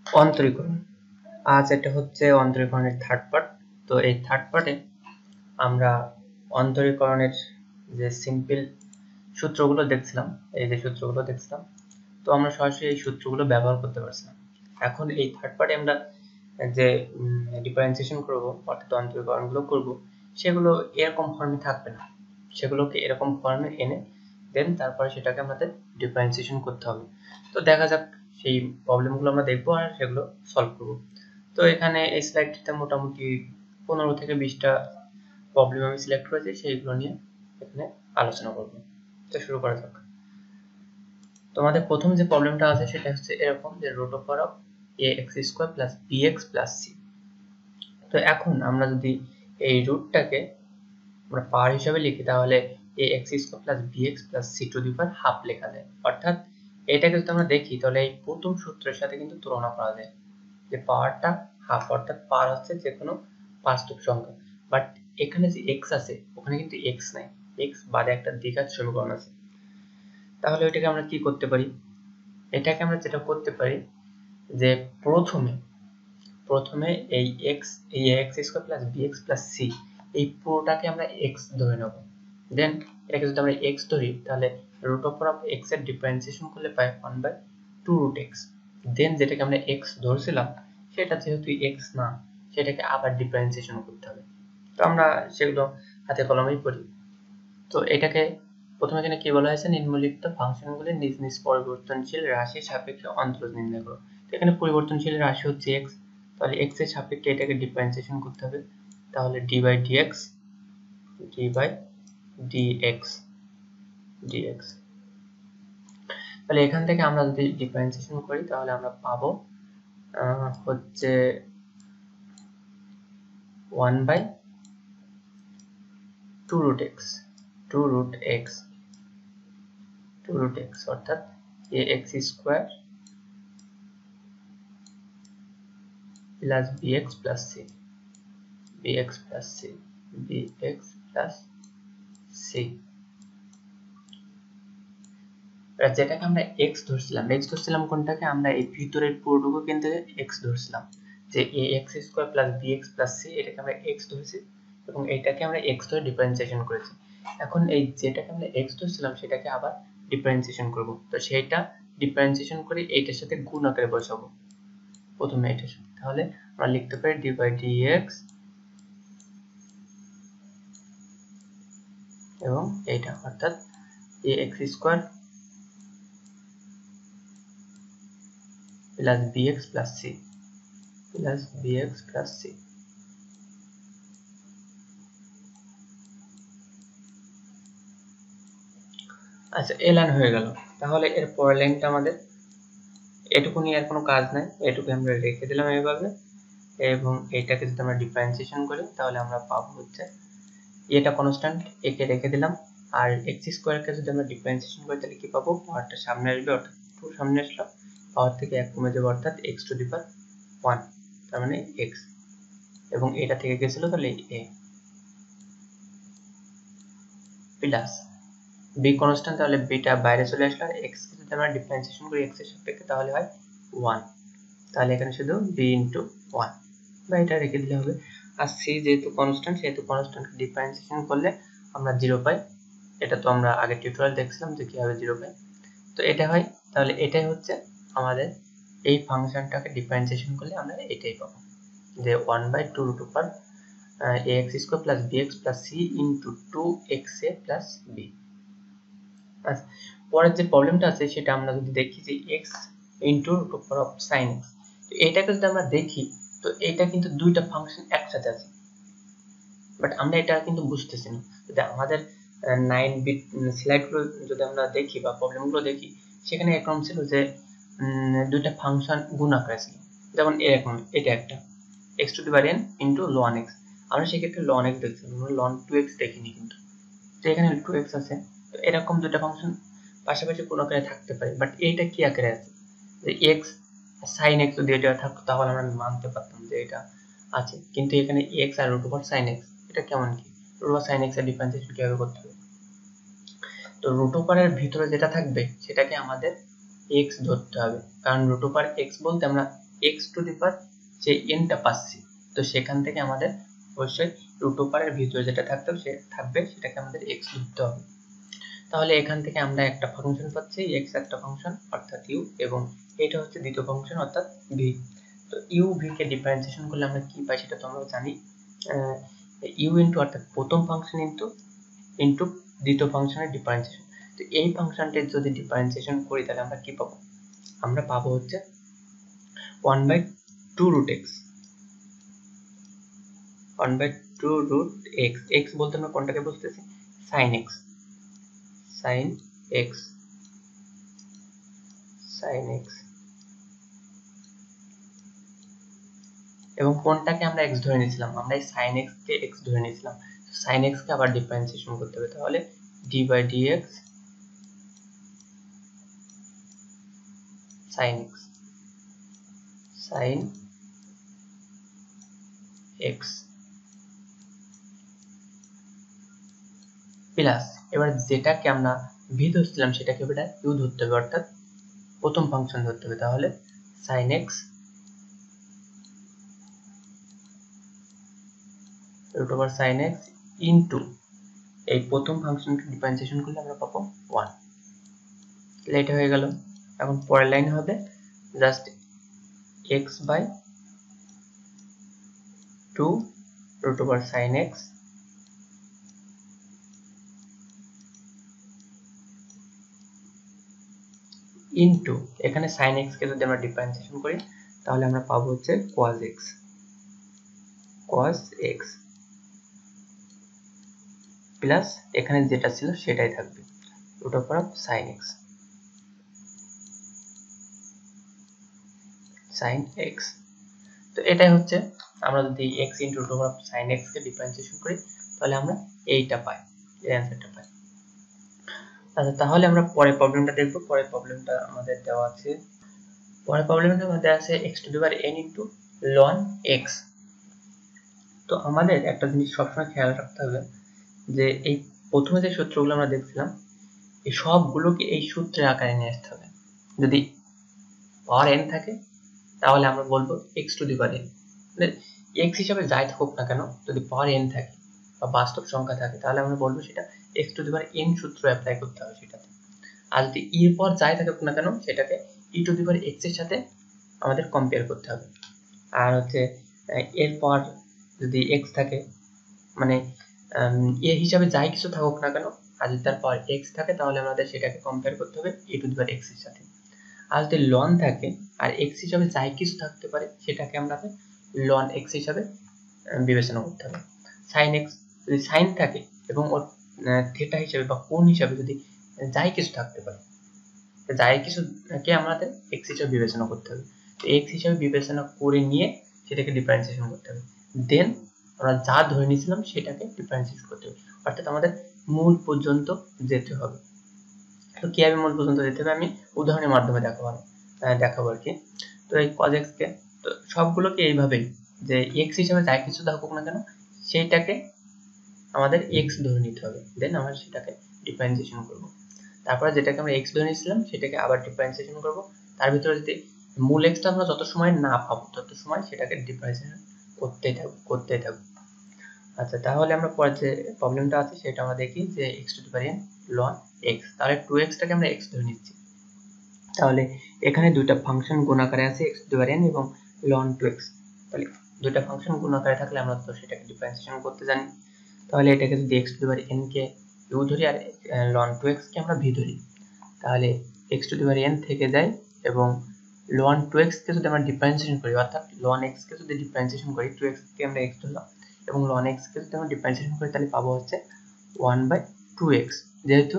অন্তরীকরণ। আজ এটা হচ্ছে অন্তরীকরণের থার্ড পার্ট। তো এই থার্ড পার্টে আমরা অন্তরীকরণের যে সিম্পল সূত্রগুলো দেখছিলাম, এই যে সূত্রগুলো দেখছিলাম, তো আমরা সরাসরি এই সূত্রগুলো ব্যবহার করতে পারছিলাম। এখন এই থার্ড পার্টে আমরা যে ডিফারেন্সিয়েশন করব, অর্থাৎ অন্তরীকরণগুলো করব, সেগুলো এরকম ফর্মে থাকবে না, সেগুলোকে এরকম ফর্মে এনে দেন তারপরে সেটাকে আমাদের ডিফারেন্সিয়েশন করতে হবে। তো দেখা যাক, সেই প্রবলেমগুলো আমরা দেখবো আর সেগুলো সলভ করব। তো এখানে এই স্লাইডটিতে মোটামুটি 15 থেকে 20টা প্রবলেম আমি সিলেক্ট করেছি, সেইগুলো নিয়ে এখানে আলোচনা করব। তো শুরু করা যাক। তোমাদের প্রথম যে প্রবলেমটা আছে সেটা হচ্ছে এরকম যে √of ax² plus bx plus c। তো এখন আমরা যদি এই রুটটাকে আমরা পাওয়ার হিসাবে লিখি তাহলে ax² plus bx plus c two the power half লেখা যায়। অর্থাৎ এটাকে যদি আমরা দেখি তাহলে এই প্রথম সূত্রের সাথে কিন্তু তুলনা করা যায়, যে পাওয়ারটা হাফ, অর্থাৎ পাওয়ার হচ্ছে যে কোনো বাস্তব সংখ্যা। বাট এখানে যে x আছে ওখানে কিন্তু x নাই, x বাদে একটা দ্বিঘাত সমীকরণ আছে। তাহলে ওইটাকে আমরা কি করতে পারি? এটাকে আমরা যেটা করতে পারি যে প্রথমে এই ax² plus bx plus c এই পুরোটাকে আমরা x ধরে নেব। দেন এটাকে যদি আমরা x ধরি তাহলে √অফ x এর ডিফারেন্সিয়েশন করলে পাই 1/2√x। দেন যেটাকে আমরা x ধরছিলাম সেটা যেহেতু x না, সেটাকে আবার ডিফারেন্সিয়েশন করতে হবে। তো আমরা সেগুলো হাতে কলমেই করি। তো এটাকে প্রথমে এখানে কি বলা হয়েছে, নিম্নলিখিত ফাংশনগুলি নিজ নিজ পরিবর্তনশীল রাশির সাপেক্ষে অন্তরজ নির্ণয় করো। তো এখানে পরিবর্তনশীল রাশি হচ্ছে x, তাহলে x এর সাপেক্ষে এটাকে ডিফারেন্সিয়েশন করতে হবে। তাহলে d/dx তাহলে এখান থেকে আমরা যদি ডিফারেন্সিয়েশন করি তাহলে আমরা পাবো হচ্ছে 1/2√x অর্থাৎ ax² plus bx plus c যেটাকে আমরা x ধরছিলাম কোনটাকে, আমরা এই ভিতরের পুরোটুকু কিন্তু x ধরছিলাম, যে ax² plus bx plus c এটাকে আমরা x ধরছি এবং এটাকে আমরা x ধরে ডিফারেন্সিয়েশন করেছি। এখন এই যেটাকে আমরা x ধরছিলাম সেটাকে আবার ডিফারেন্সিয়েশন করব। তো সেটা ডিফারেন্সিয়েশন করে এইটার সাথে গুণ আকারে বসাবো প্রথমে এটার সাথে। তাহলে আমরা লিখতে পারি d/dx এবং এইটা অর্থাৎ ax² plus bx plus c আচ্ছা, এই লাইন হয়ে গেল। তাহলে এর পরের লাইনটা আমাদের এটুকু নিয়ে আর কোনো কাজ নাই, এটুকু আমরা রেখে দিলাম এইভাবে এবং এটাকে যদি আমরা ডিফারেন্সিয়েশন করি তাহলে আমরা পাবো হচ্ছে এটা কনস্ট্যান্ট, একে রেখে দিলাম, আর x² কে যদি আমরা ডিফারেন্সিয়েশন করি তাহলে কি পাবো, পাওয়ারটা সামনে আসবে অর্থাৎ 2 সামনে আসলো, পাওয়ার থেকে 1 কমে যাবে অর্থাৎ x টু দি পাওয়ার 1, তার মানে x, এবং এটা থেকে গেছিল তাহলে a প্লাস b কনস্ট্যান্ট, তাহলে bটা বাইরে চলে আসলো, আর x কে যদি আমরা ডিফারেন্সিয়েশন করি x এর সাপেক্ষে তাহলে হয় 1, তাহলে এখানে শুধু b * 1 বা এটা রেখে দিলে হবে। আর c যেহেতু কনস্ট্যান্ট সেহেতু কনস্ট্যান্ট ডিফারেন্সিয়েশন করলে আমরা 0 পাই। এটা তো আমরা আগের টিউটোরিয়াল দেখছিলাম যে কিভাবে 0 পাই। তো এটা হয়, তাহলে এটাই হচ্ছে আমাদের এই ফাংশনটাকে ডিফারেন্সিয়েশন করলে আমরা এটাই পাবো, যে 1/2√ax² plus bx plus c into 2xa plus b। আচ্ছা, পরের যে প্রবলেমটা আছে সেটা আমরা যদি দেখি যে x ইনটু √sin x, তো এটাকে যদি আমরা দেখি তো এটা কিন্তু দুইটা ফাংশন একসাথে আছে, বাট আমরা এটা কিন্তু বুঝতেছি না। যদি আমাদের 9 বিট স্লাইডগুলো যদি আমরা দেখি বা প্রবলেমগুলো দেখি, সেখানে এরকম ছিল যে দুইটা ফাংশন গুণ আকারে ছিল, যেমন এরকম এটা একটা x two the power n into ln x, আমরা সেক্ষেত্রে ln x দেখছি, আমরা ln 2x দেখিনি কিন্তু। তো এখানে 2x আছে, তো এরকম দুটো ফাংশন পাশাপাশি কোন আকারে থাকতে পারে, বাট এইটা কি আকারে আছে, যে x sin x যদি এটা থাকতো তাহলে আমরা মানতে পারতাম যে এটা আছে, কিন্তু এখানে x আর √sin x, এটা কেমন কি, √sin x এর ডিফারেন্সিয়েশন কিভাবে করতে হবে? তো √এর ভিতরে যেটা থাকবে সেটাকে আমাদের x ধরতে হবে, কারণ √x বলতে আমরা এক্স টু দি পাওয়ার যে এনটা পাচ্ছি, তো সেখান থেকে আমাদের অবশ্যই রুট ওভারের ভিতরে যেটা থাকবে সেটাকে আমাদের এক্স লিখতে হবে। তাহলে এখান থেকে আমরা একটা ফাংশন পাচ্ছি, এক্স একটা ফাংশন অর্থাৎ ইউ, এবং এটা হচ্ছে দ্বিতীয় ফাংশন অর্থাৎ ভি। তো ইউ ভি কে ডিফারেন্সিয়েশন করলে আমরা কি পাই সেটা তো আমরা জানি, ইউ ইন্টু অর্থাৎ প্রথম ফাংশন ইন্টু দ্বিতীয় ফাংশনের ডিফারেন্সিয়েশন। তো এই ফাংশনটির যদি ডিফারেন্সিয়েশন করি তাহলে আমরা কি পাবো, আমরা পাবো হচ্ছে 1/2 root x, 1/2 root x। x বলতে আমরা কোনটাকে বুঝতেছি, sin x, sin x, sin x, এবং কোনটাকে আমরা x ধরে নিয়েছিলাম, আমরা এই sin x কে x ধরে নিয়েছিলাম। sin x কে আবার ডিফারেন্সিয়েশন করতে হবে, তাহলে d/dx sin x, sin x plus এবার যেটাকে আমরা v ধরছিলাম সেটাকে এবার u ধরতে হবে, অর্থাৎ প্রথম ফাংশন ধরতে হবে। তাহলে sin x root over sin x into এই প্রথম ফাংশনকে ডিফারেন্সিয়েশন করলে আমরা পাবো 1। তাহলে এটা হয়ে গেল। এখন পরের লাইন হবে just x/2 root over sin x into এখানে sin x কে যদি আমরা ডিফারেন্সিয়েশন করি তাহলে আমরা পাবো হচ্ছে cos x, cos x plus এখানে যেটা ছিল সেটাই থাকবে root over sin x, sin x। তো এটাই হচ্ছে, আমরা যদি x into root over sin x কে ডিফারেন্সিয়েশন করি তাহলে আমরা এইটা পাই, এই অ্যান্সারটা পাই। আচ্ছা, তাহলে আমরা পরের প্রবলেমটা দেখব। পরের প্রবলেমটা আমাদের দেওয়া আছে, পরের প্রবলেমটার মধ্যে আছে x two the power n into ln x। তো আমাদের একটা জিনিস সবসময় খেয়াল রাখতে হবে যে এই প্রথমে যে সূত্রগুলো আমরা দেখছিলাম এই সবগুলোকে এই সূত্রের আকারে নিয়ে আসতে হবে। যদি পাওয়ার n থাকে তাহলে আমরা বলবো x two the power n, মানে x হিসাবে যাই থাকুক না কেন যদি পাওয়ার n থাকে বা বাস্তব সংখ্যা থাকে তাহলে আমরা বলবো সেটা x two the power n সূত্র অ্যাপ্লাই করতে হবে সেটাতে। আর যদি এর পর যাই থাকুক না কেন সেটাকে e two the power x এর সাথে আমাদের কম্পেয়ার করতে হবে। আর হচ্ছে এরপর যদি x থাকে মানে এ হিসাবে যাই কিছু থাকুক না কেন আর যদি তার পর x থাকে তাহলে আমাদের সেটাকে কম্পেয়ার করতে হবে e two the power x এর সাথে। আর যদি ln থাকে আর x হিসাবে যাই কিছু থাকতে পারে সেটাকে আমরা ln x হিসাবে বিবেচনা করতে হবে। sin x যদি sin থাকে এবং ওর থিটা হিসাবে বা কোণ হিসাবে যদি যাই কিছু থাকতে পারে, যাই কিছুকে আমাদের x হিসাবে বিবেচনা করতে হবে। তো x হিসাবে বিবেচনা করে নিয়ে সেটাকে ডিফারেন্সিয়েশন করতে হবে, দেন আমরা যা ধরে নিয়েছিলাম সেটাকে ডিফারেন্সিয়েশন করতে হবে, অর্থাৎ আমাদের মূল পর্যন্ত যেতে হবে। তো কিভাবে মূল পর্যন্ত যেতে হবে আমি উদাহরণের মাধ্যমে দেখাবো আর কি। তো এই cos x কে তো সবগুলোকে এইভাবেই যে x হিসাবে যাই কিছু থাকুক না কেন সেইটাকে আমাদের x ধরে নিতে হবে, দেন আমরা সেটাকে ডিফারেন্সিয়েশন করব। তারপরে যেটাকে আমরা x ধরে নিয়েছিলাম সেটাকে আবার ডিফারেন্সিয়েশন করব। তার ভিতরে যদি মূল xটা আমরা যত সময় না পাবো তত সময় সেটাকে ডিফারেন্সিয়েশন করতেই থাকবো। আচ্ছা, তাহলে আমরা পরের যে প্রবলেমটা আছে সেটা আমরা দেখি যে x two the power n ln x। তাহলে 2x টাকে আমরা x ধরে নিচ্ছি। তাহলে এখানে দুইটা ফাংশন গুণ আকারে আছে x two the power n এবং ln 2x। তাহলে দুইটা ফাংশন গুণ আকারে থাকলে আমরা তো সেটাকে ডিফারেন্সিয়েশন করতে জানি। তাহলে এটাকে যদি x two the power n K u ধরি আর ln 2x কে আমরা v ধরি তাহলে x two the power n থেকে যায় এবং ln 2x কে যদি আমরা ডিফারেন্সিয়েশন করি অর্থাৎ ln x কে যদি ডিফারেন্সিয়েশন করি 2x কে আমরা x ধরলাম এবং ln x কে যদি আমরা ডিফারেন্সিয়েশন করি তাহলে পাবো হচ্ছে 1/2x। যেহেতু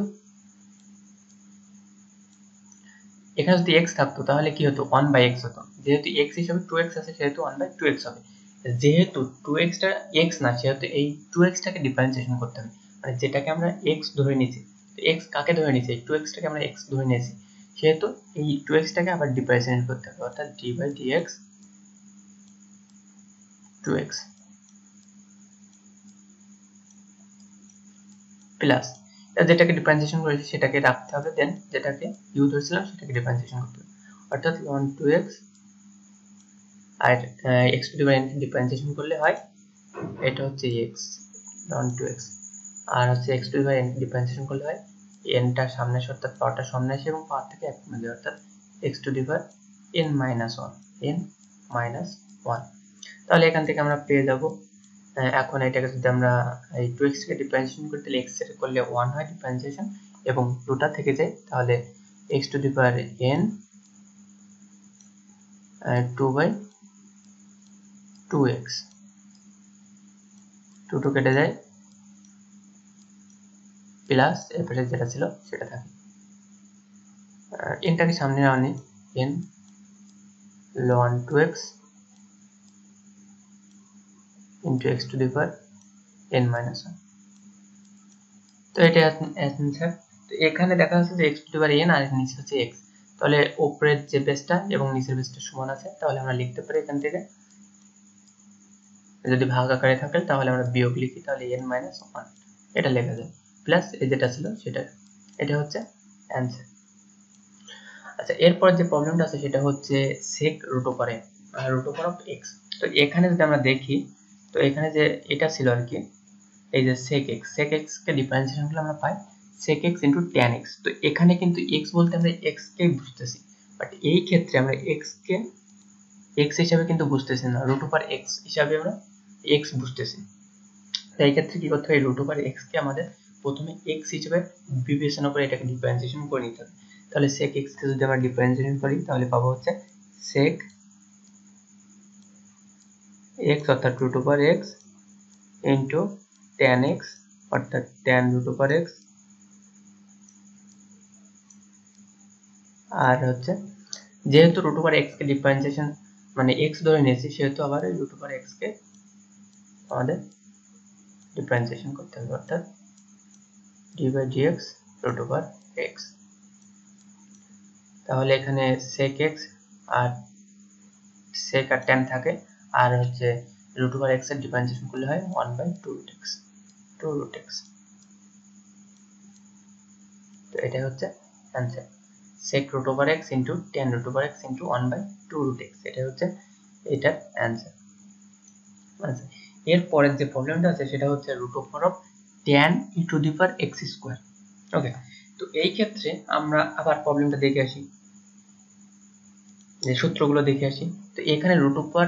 এখানে যদি x থাকতো তাহলে কি হতো 1/x হতো, যেহেতু x হিসেবে 2x আছে সেহেতু 1/2x হবে। যেহেতু 2x টা x না সেহেতু এই 2x টাকে ডিফারেন্সিয়েশন করতে হবে, মানে যেটাকে আমরা x ধরে নিয়েছি, x কাকে ধরে নিয়েছি 2x টাকে আমরা x ধরে নিয়েছি সেহেতু এই 2x টাকে আবার ডিফারেন্সিয়েশন করতে হবে, অর্থাৎ d/dx 2x প্লাস যেটাকে ডিফারেন্সিয়েশন করেছি সেটাকে রাখতে হবে, দেন যেটাকে u ধরেছিলাম সেটাকে ডিফারেন্সিয়েশন করতে হবে, অর্থাৎ ln 2x আর x to the power n differentiation করলে হয় এটা হচ্ছে এক্স লন টু এক্স, আর হচ্ছে x to the power n differentiation করলে হয় এনটা সামনে আসে অর্থাৎ পাওয়ারটা সামনে আসে এবং পাওয়ার থেকে এক কমে যায় অর্থাৎ x to the power N minus one, N minus one. তাহলে এখান থেকে আমরা পেয়ে যাব এখন এটাকে যদি আমরা এই 2x কে ডিফারেন্সিয়েশন করি তাহলে x এর করলে 1 হয় ডিফারেন্সিয়েশন এবং 2টা থেকে যায় তাহলে x two the power n 2/2x 2 কেটে যায় প্লাস এরপরে যেটা ছিল সেটা থাকে nটাকে সামনে আনি n ln 2x into x to the power n minus 1। তো এটা অ্যান্সার। তো এখানে দেখা যাচ্ছে যে x to the power n আর নিচে হচ্ছে x, তাহলে উপরের যে বেসটা এবং নিচের বেসটা সমান আছে, তাহলে আমরা লিখতে পারি এখান থেকে যদি ভাগ আকারে থাকে তাহলে আমরা বিয়োগ লিখি তাহলে n minus 1 এটা লেখা যায় প্লাস এই যেটা ছিল সেটা, এটা হচ্ছে অ্যান্সার। আচ্ছা এরপর যে প্রবলেমটা আছে সেটা হচ্ছে sec root over n root over of x। তো এখানে যদি আমরা দেখি তো এখানে যে এটা ছিল আর কি এই যে sec x কে ডিফারেন্সিয়েশন করলে আমরা পাই sec x into tan x। তো এখানে কিন্তু x বলতে আমরা x কে বুঝতেছি, বাট এই ক্ষেত্রে আমরা x কে x হিসাবে কিন্তু বুঝতেছি না, root over x হিসাবে আমরা x বুঝতেছি। তো এই ক্ষেত্রে কি করতে হবে, root over x কে আমাদের প্রথমে x হিসেবে বিবেচনা করে এটাকে ডিফারেন্সিয়েশন করে নিতে হবে। তাহলে sec x কে যদি আমরা ডিফারেন্সিয়েশন করি তাহলে পাবো হচ্ছে sec x অর্থাৎ root over x into tan x অর্থাৎ tan root over x আর হচ্ছে যেহেতু root over x কে ডিফারেন্সিয়েশন মানে x ধরে নিয়েছি সেহেতু আবার root over x কে আমাদের ডিফারেন্সিয়েশন করতে হবে অর্থাৎ d/dx root over x। তাহলে এখানে sec x আর sec আর tan থাকে আর হচ্ছে root over x এর ডিফারেন্সিয়েশন করলে হয় 1/2 root x 2 root x। তো এটা হচ্ছে answer sec root over x into tan root over x into 1/2 root x এটা হচ্ছে এটার आंसर। আচ্ছা এর পরের যে প্রবলেমটা আছে সেটা হচ্ছে root over of tan e to the power x square। ওকে, তো এই ক্ষেত্রে আমরা আবার প্রবলেমটা দেখে আসি, যে সূত্রগুলো দেখে আসি। তো এখানে root over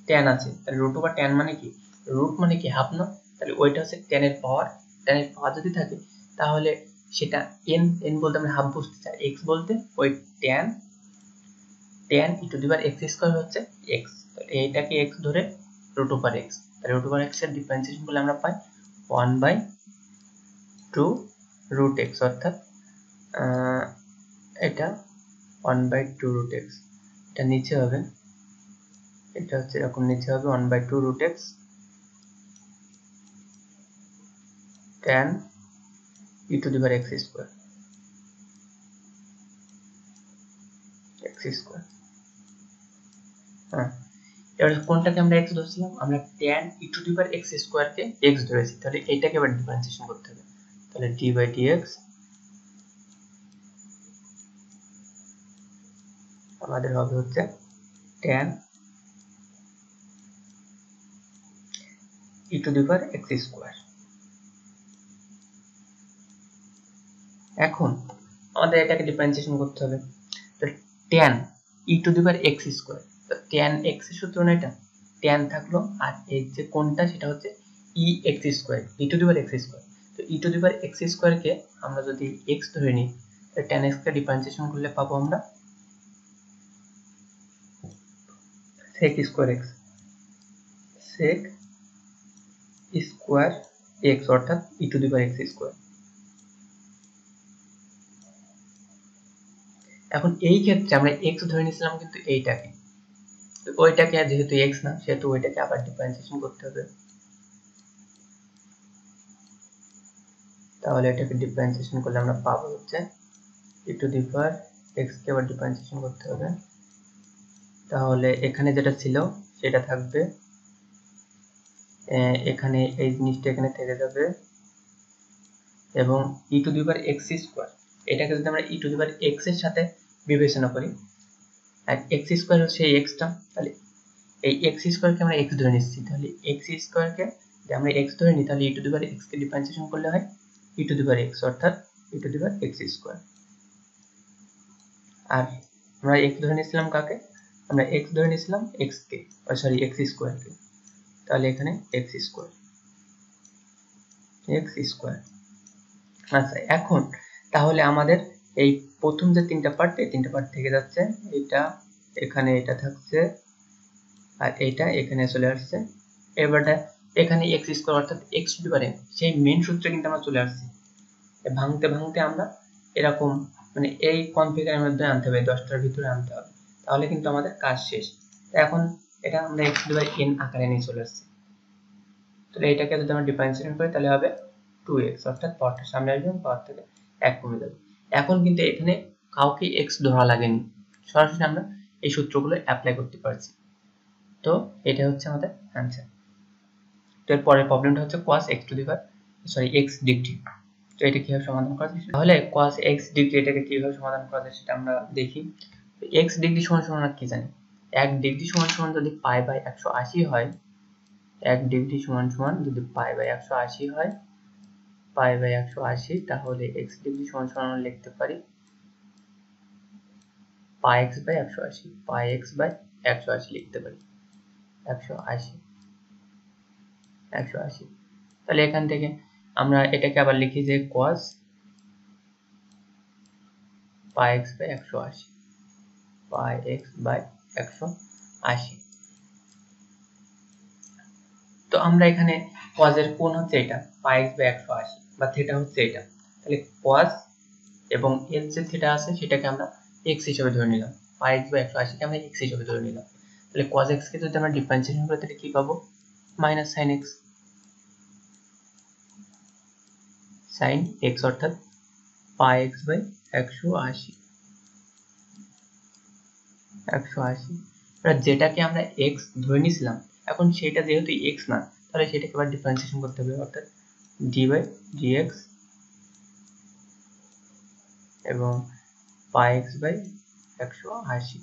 tan আছে, তাহলে root over tan মানে কি, রুট মানে কি হাফ না, তাহলে ওইটা হচ্ছে tan এর পাওয়ার যদি থাকে তাহলে সেটা n বলতে আমরা হাফ বুঝতে চাই, x বলতে ওই tan e to the power x square হচ্ছে x, তাহলে এইটাকে x ধরে root over x, তাহলে root over x এর ডিফারেন্সিয়েশন করলে আমরা পাই 1/2 root x অর্থাৎ এটা 1/2 root x, এটা নিচে হবে, এটা হচ্ছে এরকম নিচে হবে 1/2 root x tan e to the power x square হ্যাঁ এবার কোনটাকে আমরা x ধরছিলাম, আমরা tan e to the power x square K x ধরেছি, তাহলে এইটাকে এবার ডিফারেন্সিয়েশন করতে হবে, তাহলে d/dx আমাদের হবে হচ্ছে tan e to the power x square। এখন আমাদের এটাকে ডিফারেন্সিয়েশন করতে হবে, তো tan e to the power x square, তো tan x এর সূত্র না এটা, tan থাকলো আর এই যে কোনটা সেটা হচ্ছে e x square, e to the power x square। তো e to the power x square কে আমরা যদি x ধরে নিই তাহলে tan x কে ডিফারেন্সিয়েশন করলে পাবো আমরা sec square x, sec square x অর্থাৎ e to the power x square। এখন এই ক্ষেত্রে আমরা x ধরে নিয়েছিলাম কিন্তু এইটাকে, তো ওইটাকে যেহেতু x না সেহেতু ওইটাকে আবার ডিফারেন্সিয়েশন করতে হবে, তাহলে এটাকে ডিফারেন্সিয়েশন করলে আমরা পাবো হচ্ছে e to the power x কে আবার ডিফারেন্সিয়েশন করতে হবে, তাহলে এখানে যেটা ছিল সেটা থাকবে, এখানে এই জিনিসটা এখানে থেকে যাবে এবং e to the power x square এটাকে যদি আমরা e to the power x এর সাথে বিবেচনা করি আর x স্কয়ার হচ্ছে এই x টা, তাহলে এই এক্স স্কোয়ারকে আমরা এক্স ধরে নিচ্ছি, তাহলে এক্স স্কোয়ারকে যদি আমরা এক্স ধরে নিই তাহলে e to the power X কে ডিফারেন্সিয়েশন করলে হয় e to the power X, অর্থাৎ e to the power X square. আর আমরা এক্স ধরে নিয়েছিলাম কাকে, আমরা এক্স ধরে নিয়েছিলাম এক্স কে, সরি এক্স স্কোয়ারকে, তাহলে এখানে এক্স স্কোয়ার এক্স স্কোয়ার। আচ্ছা এখন তাহলে আমাদের এই প্রথম যে তিনটা পার্ট, এই তিনটা পার্ট থেকে যাচ্ছে, এটা এখানে এটা থাকছে আর এইটা এখানে চলে আসছে। এবারে এখানে এক্স স্কোয়ার অর্থাৎ x to the power n, সেই মেন সূত্রে কিন্তু আমরা চলে আসছি। ভাঙতে ভাঙতে আমরা এরকম মানে এই কনফিগারের মধ্যে আনতে হবে, 10টার ভিতরে আনতে হবে, তাহলে কিন্তু আমাদের কাজ শেষ। এখন এটা আমরা x to the power n আকারে নিয়ে চলে আসছি। তাহলে এটাকে যদি আমরা ডিফারেন্সিয়েট করি তাহলে হবে 2x, অর্থাৎ পাওয়ারটা সামনে আসবে এবং পাওয়ার থেকে 1 কমে যাবে। এখন কিন্তু এখানে কাউকে x ধরা লাগেনি, সরাসরি আমরা এই সূত্রগুলো অ্যাপ্লাই করতে পারছি। তো এটা হচ্ছে আমাদের অ্যানসার। তো এর পরের প্রবলেমটা হচ্ছে cos x two the power x degree. তো এটা কিভাবে সমাধান করা যায়, তাহলে cos x ডিগ্রি এটাকে কিভাবে সমাধান করা যায় সেটা আমরা দেখি। x ডিগ্রি সমান সমান কি জানি, 1 ডিগ্রি সমান সমান যদি পাই বাই 180 হয়, 1 ডিগ্রি সমান সমান যদি পাই বাই 180 হয়, পাই বাই 180, তাহলে x ডিগ্রি সমান সমান আমরা লিখতে পারি pi x by 180, pi x by 180 লিখতে পারি 180। তাহলে এখান থেকে আমরা এটাকে আবার লিখি যে cos pi x by 180, pi x by 180। তো আমরা এখানে cos এর কোণ হচ্ছে এটা পাই x বাই 180 বা থিটা হচ্ছে এটা, তাহলে cos এবং এর যে থিটা আছে সেটাকে আমরা x হিসেবে ধরে নিলাম, পাই x বাই 180 কে আমরা x হিসেবে ধরে নিলাম। তাহলে cos x কে যদি আমরা ডিফারেন্সিয়েশন করি তাহলে কি পাবো, minus sin x, sin x অর্থাৎ পাই x বাই 180। এবার যেটাকে আমরা x ধরে নিয়েছিলাম এখন সেটা যেহেতু x না, তাহলে সেটাকে আবার ডিফারেন্সিয়েশন করতে হবে, অর্থাৎ d বাই dx এবং পাই x বাই 180।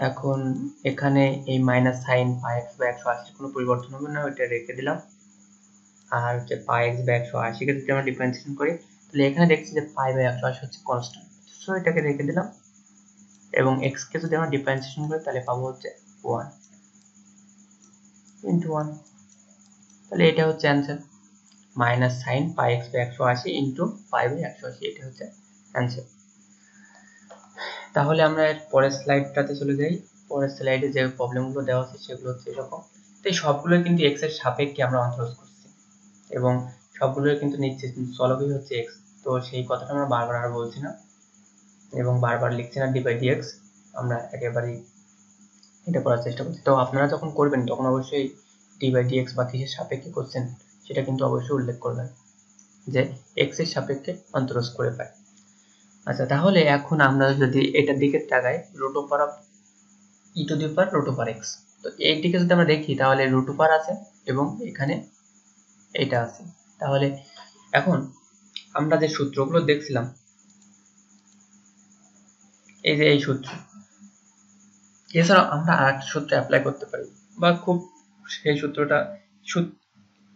এখন এখানে এই minus sine pi x by 180 কোনো পরিবর্তন হবে না, ওইটা রেখে দিলাম। আর হচ্ছে পাই x বাই 180 কে যদি আমরা ডিফারেন্সিয়েশন করি তাহলে এখানে দেখছি যে পাই বাই 180 হচ্ছে কনস্ট্যান্ট, সো এটাকে রেখে দিলাম। এবং x কে যদি আমরা ডিফারেন্সিয়েশন করি তাহলে পাবো হচ্ছে 1 ইনটু 1, তাহলে এটা হচ্ছে answer, minus sine pi x by 180 into pi by 180, এটা হচ্ছে অ্যানসার। তাহলে আমরা এর পরের স্লাইডটাতে চলে যাই। পরের স্লাইডে যে প্রবলেমগুলো দেওয়া আছে সেগুলো হচ্ছে এরকম। তো এই সবগুলো কিন্তু x এর সাপেক্ষে আমরা অন্তরজ করছি এবং সবগুলোর কিন্তু নিচে চলকই হচ্ছে x, তো সেই কথাটা আমরা বারবার আর বলছি না এবং বারবার লিখছি না d বাই dx, আমরা একেবারেই এটা করার চেষ্টা করছি। তো আপনারা যখন করবেন তখন অবশ্যই d বাই dx বা কিসের সাপেক্ষে করছেন সেটা কিন্তু অবশ্যই উল্লেখ করবেন যে x এর সাপেক্ষে অন্তরজ করে পাই। আচ্ছা তাহলে এখন আমরা যদি এটার দিকে তাকাই, root over of e to the power root over x, তো এই দিকে যদি আমরা দেখি তাহলে রুট ওভার আছে এবং এখানে এটা আছে। তাহলে এখন আমরা যে সূত্রগুলো দেখছিলাম, এই যে এই সূত্র, এছাড়াও আমরা আরেকটা সূত্র অ্যাপ্লাই করতে পারি বা খুব সেই সূত্রটা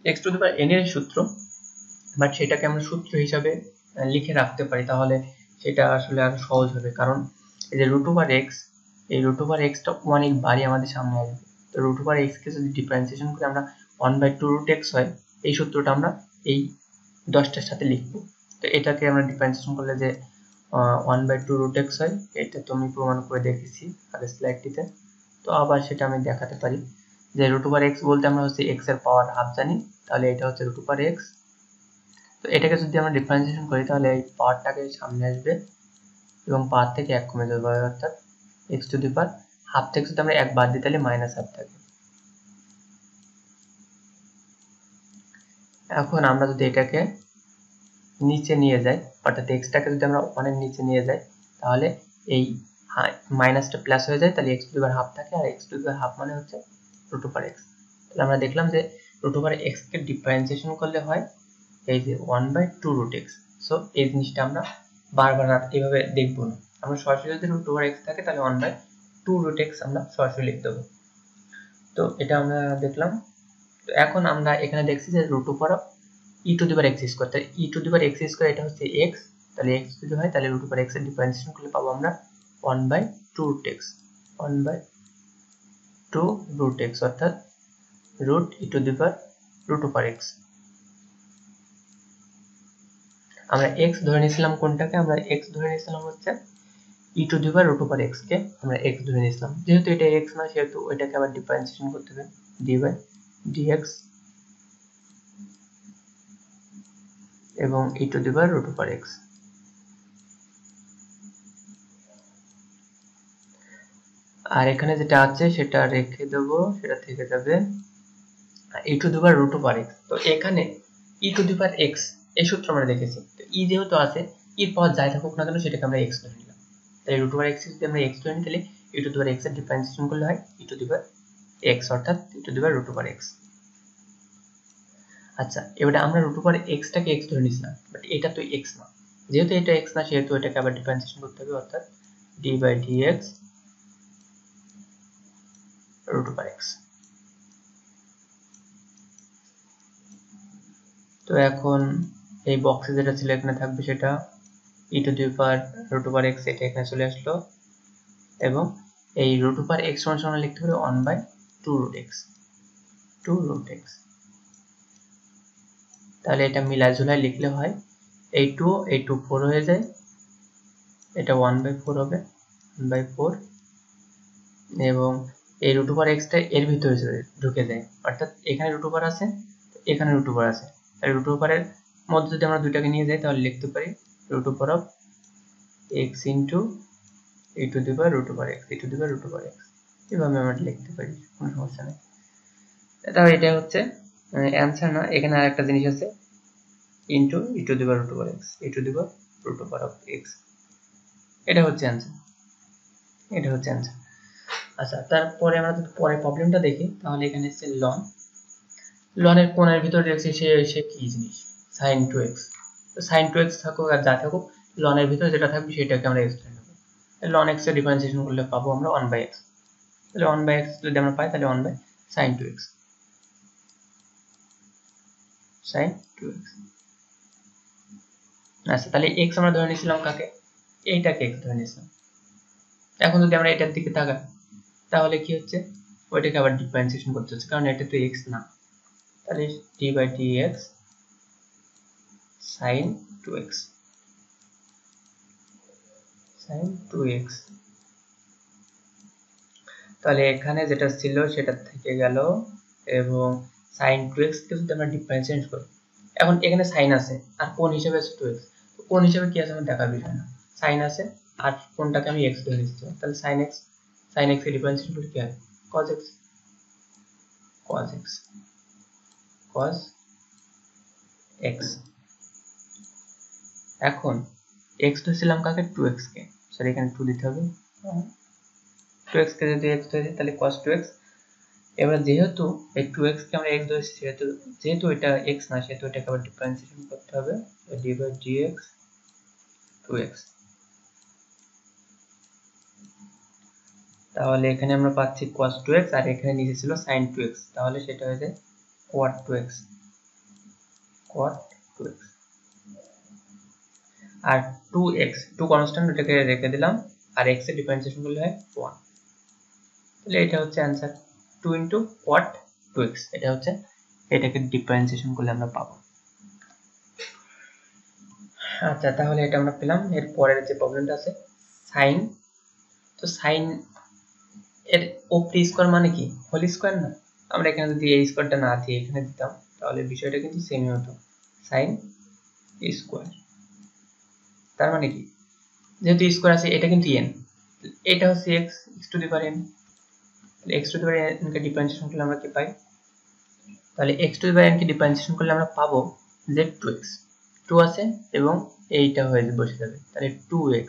x to the power n এর সূত্র, বাট সেটাকে আমরা সূত্র হিসাবে লিখে রাখতে পারি, তাহলে সেটা আসলে আরো সহজ হবে। কারণ এই যে রুট ওভার এক্স, এই রুট ওভার এক্সটা অনেকবারই আমাদের সামনে আসবে, তো রুট ওভার এক্স কে যদি ডিফারেন্সিয়েশন করে আমরা 1/2 রুট এক্স হয়, এই সূত্রটা আমরা এই 10টার সাথে লিখবো। তো এটাকে আমরা ডিফারেন্সিয়েশন করলে যে 1/2 রুট এক্স হয়, এটা তো আমি প্রমাণ করে দেখেছি আগের স্লাইডটিতে। তো আবার সেটা আমি দেখাতে পারি যে রুট ওভার এক্স বলতে আমরা হচ্ছে এক্স এর পাওয়ার হাফ জানি, তাহলে এটা হচ্ছে রুট ওভার এক্স। তো এটাকে যদি আমরা ডিফারেন্সিয়েশন করি তাহলে এই পাওয়ারটাকে সামনে আসবে এবং পাওয়ার থেকে 1 কমে যাবে, অর্থাৎ x two the power half থেকে যদি আমরা 1 বাদ দিই তাহলে মাইনাস হাফ থাকবে। এখন আমরা যদি এটাকে নিচে নিয়ে যাই, অর্থাৎ এক্সটাকে যদি আমরা 1 এর নিচে নিয়ে যাই তাহলে এই মাইনাসটা প্লাস হয়ে যায়, তাহলে x two the power half থাকে, আর x two the power half মানে হচ্ছে রুট ওভার x। তাহলে আমরা দেখলাম যে রুট ওভার x কে ডিফারেন্সিয়েশন করলে হয় এই যে 1/2 রুট এক্স। সো এই জিনিসটা আমরা বারবার আর এইভাবে দেখবো না, আমরা সরাসরি যদি রুট ওভার এক্স থাকে তাহলে 1/2 রুট এক্স আমরা সরাসরি লিখে দেবো। তো এটা আমরা দেখলাম। তো এখন আমরা এখানে দেখছি যে root over e to the power X square, তাই e to the power X square এটা হচ্ছে এক্স, তাহলে এক্স যদি হয় তাহলে রুট ওভার এক্স এর ডিফারেন্সিয়েশন করলে পাবো আমরা 1/2 রুট এক্স, 1/2 রুট এক্স অর্থাৎ root e to the power root over X. আমরা এক্স ধরে নিয়েছিলাম কোনটাকে, আমরা এক্স ধরে নিয়েছিলাম হচ্ছে e to the power root over X কে আমরা এক্স ধরে নিয়েছিলাম, যেহেতু এটা এক্স না সেহেতু ওইটাকে আবার ডিফারেন্সিয়েশন করতে হবে ডি বাই ডিএক্স এবং e to the power root over X. আর এখানে যেটা আছে সেটা রেখে দেবো, সেটা থেকে যাবে e to the power root over x. তো এখানে ই টু দি পাওয়ার এক্স এই সূত্র আমরা দেখেছি, তো ই যেহেতু আছে এর পাওয়ার যাই থাকুক না কেন সেটাকে আমরা এক্স ধরে নিলাম, তাহলে রুট ওভার এক্স যদি আমরা এক্স ধরে নিই তাহলে e to the power X এর ডিফারেন্সিয়েশন করলে হয় e to the power X অর্থাৎ e to the power root over X. আচ্ছা, এবারে আমরা রুট ওভার এক্সটাকে এক্স ধরে নিয়েছিলাম, বাট এটা তো এক্স না, যেহেতু এটা এক্স না সেহেতু এটাকে আবার ডিফারেন্সিয়েশন করতে হবে অর্থাৎ D by DX root over x. তো এখন এই বক্সে যেটা ছিল এখানে থাকবে সেটা e to the power root over X, এটা এখানে চলে আসলো এবং এই রুট ওভার এক্স সমান লিখতে হবে 1/2 রুট এক্স, 2 রুট এক্স। তাহলে এটা মিলাই ঝুলাই লিখলে হয় এই 2 4 হয়ে যায়, এটা 1/4 হবে 1/4 এবং এই রুট ওভার এক্সটা এর ভিতরে ঢুকে যায়, অর্থাৎ এখানে রুট ওভার আছে এখানে রুট ওভার আছে, তাই রুট ওভারের মধ্যে যদি আমরা দুইটাকে নিয়ে যাই তাহলে লিখতে পারি root over of x into e to the power root over x, e to the power root over x, এভাবে আমরা লিখতে পারি, কোনো সমস্যা নেই। তাহলে এটা হচ্ছে অ্যান্সার না, এখানে আরেকটা জিনিস আছে into e to the power root over x, e to the power root over of x, এটা হচ্ছে অ্যান্সার, এটা হচ্ছে অ্যান্সার। আচ্ছা, তারপরে আমরা যদি পরের প্রবলেমটা দেখি তাহলে এখানে হচ্ছে লনের কোণের ভিতরে দেখছি সে কি জিনিস sin 2x, তো sin 2x থাকুক আর যা থাকুক লনের ভিতরে যেটা থাকবে সেটাকে আমরা x ধরে নেব, ln x এর ডিফারেন্সিয়েশন করলে পাবো আমরা 1/x, তাহলে 1/x যদি আমরা পাই তাহলে 1/sin 2x, sin 2x। আচ্ছা, তাহলে x আমরা ধরে নিয়েছিলাম কাকে, এইটাকে x ধরে নিয়েছিলাম। এখন যদি আমরা এটার দিকে তাকাই তাহলে কি হচ্ছে, ওইটাকে আবার ডিফারেন্সিয়েশন করতে হচ্ছে কারণ এটা তো x না, তাহলে d by dx sin 2x, sin 2x। তাহলে এখানে যেটা ছিল সেটা থেকে গেল এবং sin 2x কে যদি আমরা ডিফারেন্সিয়েট করি, এখন এখানে sin আছে আর কোণ হিসেবে আছে 2x, তো কোণ হিসেবে কি আছে আমার দেখার বিষয় না, sin আছে আর কোণটাকে আমি x ধরে নিচ্ছি, তাহলে sin x কে ডিফারেন্সিয়েট করলে কি হয় cos x, cos x, cos x। এখন x ধরেছিলাম কাকে 2x কে, সরি এখানে 2 দিতে হবে, 2x কে যদি x ধরে তাহলে cos 2x। এবার যেহেতু এই 2x কে আমরা x ধরেছি যেহেতু এটা x না সেহেতু এটাকে আবার ডিফারেন্সিয়েশন করতে হবে d বাই dx 2x। তাহলে এখানে আমরা পাচ্ছি cos 2x আর এখানে নিচে ছিল sin 2x, তাহলে সেটা হয়ে যায় cot 2x, cot 2x। আর 2x 2 কনস্ট্যান্ট ওটাকে রেখে দিলাম আর x এর ডিফারেন্সিয়েশন করলে হয় 1, তাহলে এটা হচ্ছে आंसर 2 * cot 2x, এটা হচ্ছে এটাকে ডিফারেন্সিয়েশন করলে আমরা পাবো। আচ্ছা, তাহলে এটা আমরা পেলাম। এর পরের যে প্রবলেমটা আছে sin, তো sin এর উপরি স্কয়ার মানে কি হোল স্কয়ার না, আমরা এখানে যদি এই স্কয়ারটা না দিয়ে এখানে দিতাম তাহলে বিষয়টা কিন্তু সেমই হতো, sin স্কয়ার। তার মানে কি, যেহেতু স্কয়ার আছে এটা কিন্তু n, এটা হচ্ছে x two the power n, তাহলে x two the power n K differentiation করলে আমরা কি পাই, তাহলে x two the power n K differentiation করলে আমরা পাবো যে 2x, 2 আছে এবং এইটা হয়ে বসে যাবে, তাহলে 2x,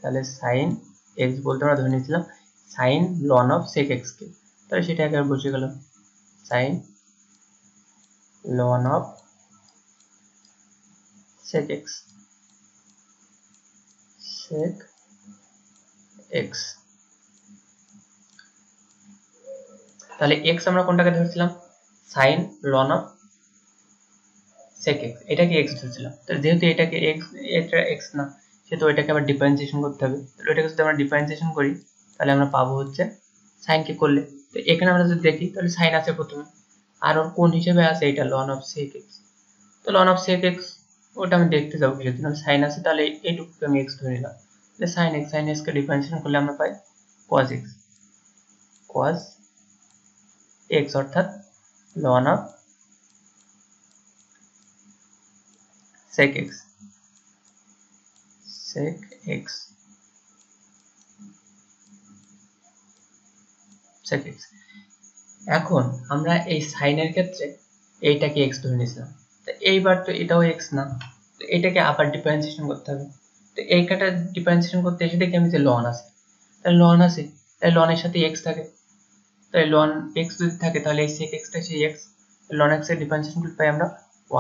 তাহলে sin x বলতে আমরা ধরে নিয়েছিলাম sin ln of sec x কে, তাহলে সেটা একবার বসে গেল sin ln of sec x। sec x। তাহলে x আমরা কোনটাকে ধরছিলাম, sin ln of sec x, এটাকে x ধরছিলাম। তো যেহেতু এটাকে x, এটা x না, সেহেতু এটাকে আবার ডিফারেন্সিয়েশন করতে হবে। তাহলে এটাকে যদি আমরা ডিফারেন্সিয়েশন করি তাহলে আমরা পাবো হচ্ছে sin কে করলে, তো এখানে আমরা যদি দেখি তাহলে sin আছে প্রথমে, আর ওর কোন হিসেবে আছে এটা ln of sec x। তো ln of sec x ওটা আমি দেখতে যাবো কিসের জন্য, sin আছে, তাহলে এইটুকুকে আমি x ধরে নিলাম। তাহলে sin x কে ডিফারেন্সিয়েশন করলে আমরা পাই cos x, cos x অর্থাৎ ln of sec x, sec x, sec x। এখন আমরা এই sin এর ক্ষেত্রে এইটাকে x ধরে নিয়েছিলাম, তো এইবার তো এটাও x না, তো এটাকে আবার ডিফারেন্সিয়েশন করতে হবে। তো এইটা ডিফারেন্সিয়েশন করতে এসে দেখি আমি যে ln আছে, তাহলে ln আছে, তাহলে ln এর সাথে x থাকে, তাহলে ln x যদি থাকে তাহলে এই sec x টা সেই x, ln x এর ডিফারেন্সিয়েশন করতে পাই আমরা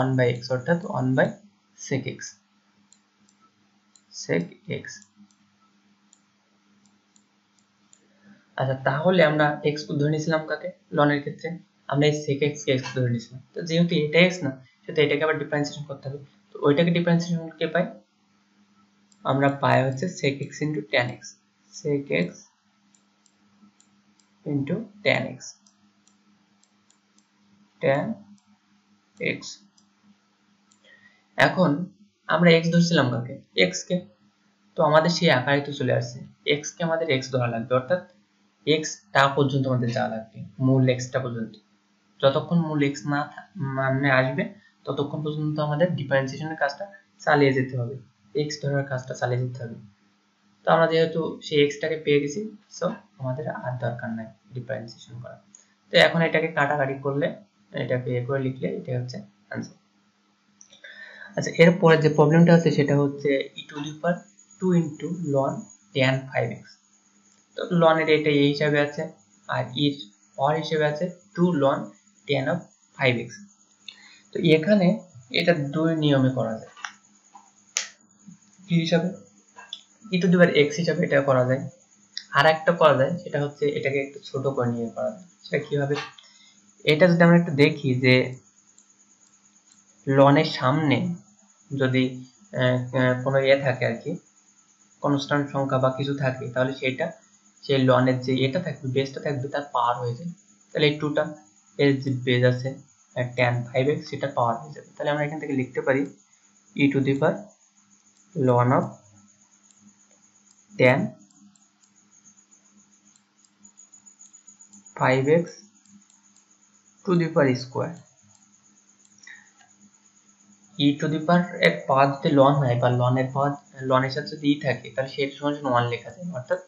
1/x অর্থাৎ 1/sec x, sec x। আচ্ছা, তাহলে আমরা x কে ধরে নিয়েছিলাম কাকে, ln এর ক্ষেত্রে আমরা এই sec x কে x ধরে নিয়েছিলাম। তো যেহেতু এটা x না, সেহেতু এটাকে আবার ডিফারেন্সিয়েশন করতে হবে। তো ওইটাকে ডিফারেন্সিয়েশন কে পাই, আমরা পাই হচ্ছে sec x into tan x, sec x into tan x, tan x। এখন আমরা x ধরছিলাম কাকে, x কে, তো আমাদের সেই আকারে তো চলে আসছে, x কে আমাদের x ধরা লাগবে, অর্থাৎ x টা পর্যন্ত আমাদের যাওয়া লাগবে, মূল x টা পর্যন্ত। যতক্ষণ মূল x না মানে আসবে ততক্ষণ পর্যন্ত আমাদের ডিফারেন্সিয়েশনের কাজটা চালিয়ে যেতে হবে, x ধরার কাজটা চালিয়ে যেতে হবে। তো আমরা যেহেতু সেই x টাকে পেয়ে গেছি, সো আমাদের আর দরকার নাই ডিফারেন্সিয়েশন করা। তো এখন এটাকে কাটাকাটি করলে, এটাকে এ করে লিখলে এটা হচ্ছে आंसर। আচ্ছা, এরপরে যে প্রবলেমটা আছে সেটা হচ্ছে e2 into ln tan 5x। তো ln এর এটা এই হিসাবে আছে, আর এর হর হিসেবে আছে 2 ln tan of 5x। তো এখানে এটা দুই নিয়মে করা যায়। কি হিসাবে, e⁻x হিসাবে এটা করা যায়, আর একটা করা যায় সেটা হচ্ছে এটাকে একটু ছোট করে নিয়ে করা যায়। সেটা কিভাবে, এটা যদি আমরা একটু দেখি যে ln এর সামনে যদি কোনো থাকে আর কি, কনস্ট্যান্ট সংখ্যা বা কিছু থাকে, তাহলে সেটা সেই ln এর যে এটা থাকবে, বেসটা থাকবে, তার পাওয়ার হয়ে যায়। তাহলে এই 2টা এর যে বেস আছে tan 5x সেটা পাওয়ার হয়ে যাবে। তাহলে আমরা এখান থেকে লিখতে পারি e⁻ln of tan 5x to the power square। এর পাওয়ার যদি ln হয় বা ln এর পাওয়ার ln এর সাথে যদি থাকে, তাহলে সেটা সমান 1 লেখা যায়, অর্থাৎ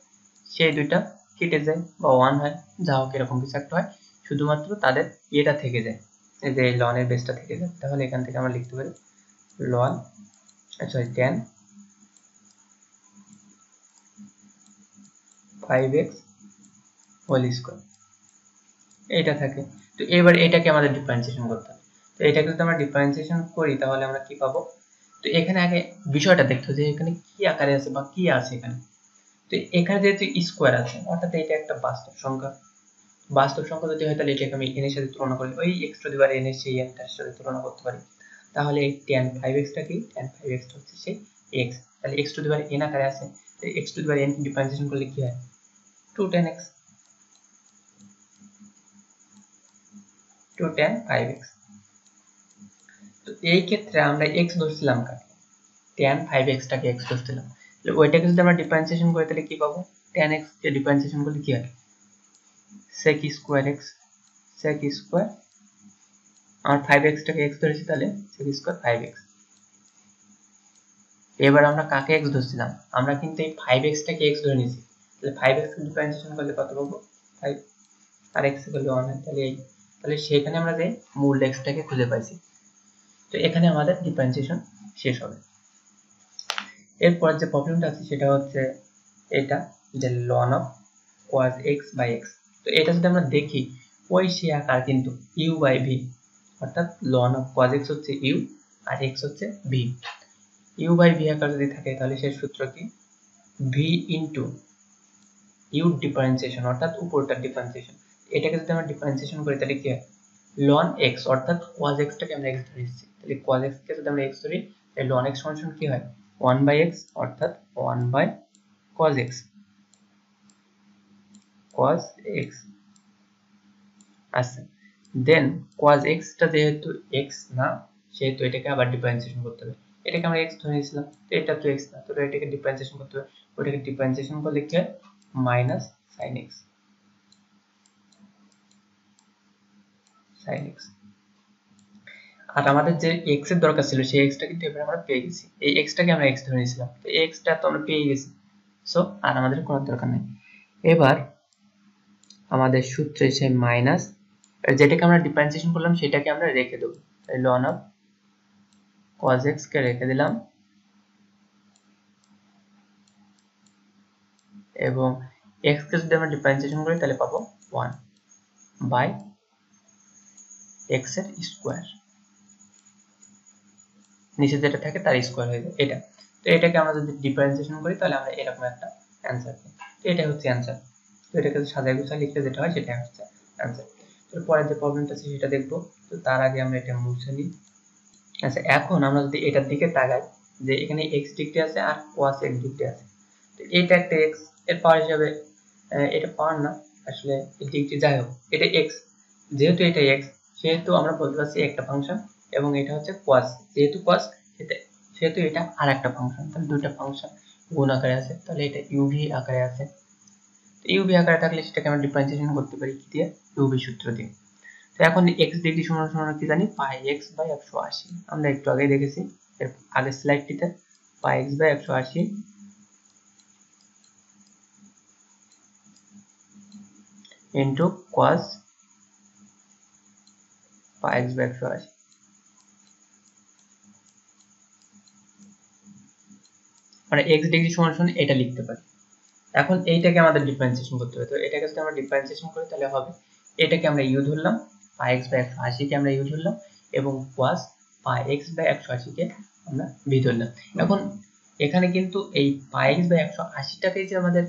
সেই দুইটা কেটে যায় বা 1 হয়, যা হোক এরকম কিছু একটা হয়, শুধুমাত্র তাদের এটা থেকে যায়, এই যে ln এর বেসটা থেকে যায়। তাহলে এখান থেকে আমরা লিখতে পারি ln tan 5x whole square, এটা থাকে। তো এবার এটাকে আমাদের ডিফারেন্সিয়েশন করতে হবে। তো এটাকে যদি আমরা ডিফারেন্সিয়েশন করি তাহলে আমরা কি পাবো, তো এখানে আগে বিষয়টা দেখতে হবে যে এখানে কি আকারে আছে বা কি আছে এখানে। তো এখানে যেহেতু স্কয়ার আছে, অর্থাৎ এটা একটা বাস্তব সংখ্যা, বাস্তব সংখ্যা যদি হয় তাহলে এটাকে আমি n এর সাথে তুলনা করি, ওই x two the power n এর সেই n টার সাথে তুলনা করতে পারি। তাহলে এই tan 5x টা কি, tan 5x টা হচ্ছে সেই x, তাহলে x two the power n আকারে আছে, তো x two the power n K differentiation করলে কি হয়, 2 tan x, 2 tan 5x। তো এই ক্ষেত্রে আমরা x ধরছিলাম কাকে, tan 5x টাকে x ধরছিলাম, তাহলে ওইটাকে যদি আমরা ডিফারেন্সিয়েশন করি তাহলে কি পাবো, tan x কে ডিফারেন্সিয়েশন করলে কি হয়, sec square x, sec square, আর 5x টাকে x ধরেছি তাহলে sec স্কয়ার 5x। এবার আমরা কাকে x ধরছিলাম, আমরা কিন্তু এই 5x টাকে x ধরে নিয়েছি, তাহলে 5x কে ডিফারেন্সিয়েশন করলে কত পাবো, 5, আর x করলে 1 হয়, তাহলে সেখানে আমরা যে মূল x টাকে খুঁজে পাইছি। তো এখানে আমাদের ডিফারেন্সিয়েশন শেষ হবে। এরপর যে প্রবলেমটা আছে সেটা হচ্ছে এটা, যে ln of cos x by x। তো এটা যদি আমরা দেখি, ওই সে আকার কিন্তু u by v, অর্থাৎ ln of cos x হচ্ছে u আর x হচ্ছে v। u by v আকার যদি থাকে তাহলে সেই সূত্র কি, ভি ইন্টু ইউ ডিফারেন্সিয়েশন অর্থাৎ উপরটার ডিফারেন্সিয়েশন, এটাকে যদি আমরা ডিফারেন্সিয়েশন করি তাহলে কি হয়, লন এক্স অর্থাৎ cos x টাকে আমরা এক্স ধরে নিচ্ছি, তাহলে cos x কে যদি আমরা এক্স ধরি তাহলে ln x সমান কি হয় 1/x অর্থাৎ 1/cos x cos x। আচ্ছা, দেন cos x টা যেহেতু x না সেহেতু এটাকে আবার ডিফারেন্সিয়েশন করতে হবে, এটাকে আমরা x ধরে নিয়েছিলাম, তো এটা তো x না, তো এটাকে ডিফারেন্সিয়েশন করতে হবে, ওটাকে ডিফারেন্সিয়েশন করলে কি হয় minus sin x sin x। আর আমাদের যে x এর দরকার ছিল সেই x টা কিন্তু এবার আমরা পেয়ে গেছি, এই x টাকে আমরা x ধরে নিয়েছিলাম, তো এই x টা তো আমরা পেয়ে গেছি, সো আর আমাদের কোনো দরকার নেই। এবার আমাদের সূত্রে এসে মাইনাস, যেটাকে আমরা ডিফারেন্সিয়েশন করলাম সেটাকে আমরা রেখে দেব, ln অফ cos x কে রেখে দিলাম এবং x কে যদি আমরা ডিফারেন্সিয়েশন করি তাহলে পাবো 1/x এর স্কয়ার, নিচে যেটা থাকে তার স্কয়ার হয়ে যায় এটা, তো এটাকে আমরা যদি ডিফারেন্সিয়েশন করি তাহলে আমরা এরকম একটা অ্যানসার পাই, তো এটা হচ্ছে অ্যানসার। তো এটাকে সাজায় গুছায় লিখলে যেটা হয় সেটা হচ্ছে অ্যানসার। তো পরের যে প্রবলেমটা আছে সেটা দেখবো, তো তার আগে আমরা এটা মুছে নিই। আচ্ছা, এখন আমরা যদি এটার দিকে তাকাই যে এখানে x ডিগ্রি আছে আর cos x ডিগ্রি আছে, তো এটা একটা x এর পাওয়ার হিসাবে, এটা পাওয়ার না আসলে ডিগ্রি, যাই হোক এটা x, যেহেতু এটা x সেহেতু আমরা বলতে পারছি একটা ফাংশন, এবং এটা হচ্ছে cos, যেহেতু cos সেহেতু এটা আর একটা ফাংশন, তাহলে দুইটা ফাংশন গুণ আকারে আছে, তাহলে এটা uv আকারে আছে। uv আকারে থাকলে সেটাকে আমরা ডিফারেন্সিয়েশন করতে পারি কি দিয়ে, uv সূত্র দিয়ে। তো এখন x ডিগ্রি সমান সমান কি জানি, পাই x বাই 180, আমরা একটু আগে দেখেছি এর আগের স্লাইডটিতে, pi x by 180 into cos pi x by 180, মানে x ডিগ্রি সমান সমান এটা লিখতে পারি। এখন এইটাকে আমাদের ডিফারেন্সিয়েশন করতে হবে, তো এটাকে যদি আমরা ডিফারেন্সিয়েশন করি তাহলে হবে, এটাকে আমরা u ধরলাম, পাই x বাই 180 কে আমরা u ধরলাম এবং cos পাই x বাই 180 কে আমরা v ধরলাম। এখন এখানে কিন্তু এই পাই x বাই 180 টাকে যে আমাদের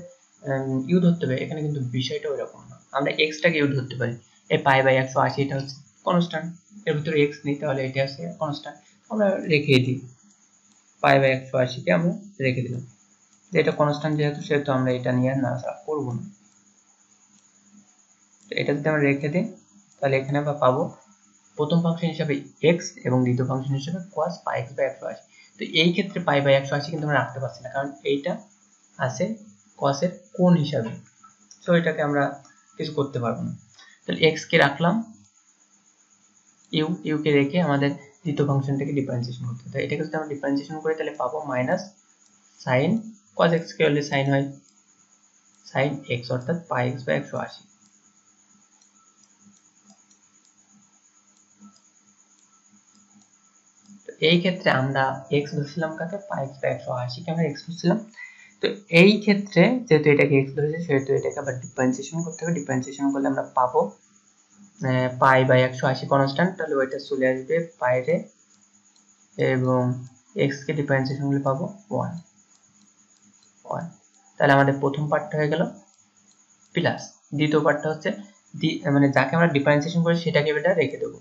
u ধরতে হবে, এখানে কিন্তু বিষয়টা ওইরকম না, আমরা x টাকে u ধরতে পারি, এই পাই বাই 180 এটা হচ্ছে কনস্ট্যান্ট, এর ভিতরে x নেই তাহলে এটা হচ্ছে কনস্ট্যান্ট, আমরা রেখে দিই, পাই বাই 180 কে আমরা রেখে দিলাম, এটা কনস্ট্যান্ট যেহেতু সেহেতু আমরা এটা নিয়ে নাড়াচাড়া করব না, তো এটা যদি আমরা রেখে দিই তাহলে এখানে আমরা পাবো প্রথম ফাংশন হিসেবে x এবং দ্বিতীয় ফাংশন হিসেবে cos পাই x বাই 180। তো এই ক্ষেত্রে পাই বাই 180 কিন্তু আমরা রাখতে পারছি না, কারণ এইটা আছে cos এর কোণ হিসাবে, তো এটাকে আমরা কিছু করতে পারবো না, তাহলে x কে রাখলাম, u কে রেখে আমাদের দ্বিতীয় ফাংশনটাকে ডিফারেন্সিয়েশন করতে হবে, এটাকে যদি আমরা ডিফারেন্সিয়েশন করি তাহলে পাবো মাইনাস sin cos x কে হলে sin হয় sin x অর্থাৎ পাই x বাই 180। এই ক্ষেত্রে আমরা x ধরছিলাম কাকে, পাই x বাই 180 কে আমরা x ধরছিলাম, তো এই ক্ষেত্রে যেহেতু এটাকে x ধরেছে সেহেতু এটাকে আবার ডিফারেন্সিয়েশন করতে হবে, ডিফারেন্সিয়েশন করলে আমরা পাবো পাই বাই 180 কনস্ট্যান্ট, তাহলে ওইটা চলে আসবে বাইরে এবং x কে ডিফারেন্সিয়েশন করলে পাবো 1, তাহলে আমাদের প্রথম পার্টটা হয়ে গেল, প্লাস দ্বিতীয় পার্টটা হচ্ছে মানে যাকে আমরা ডিফারেন্সিয়েশন করি সেটাকে এটা রেখে দেবো,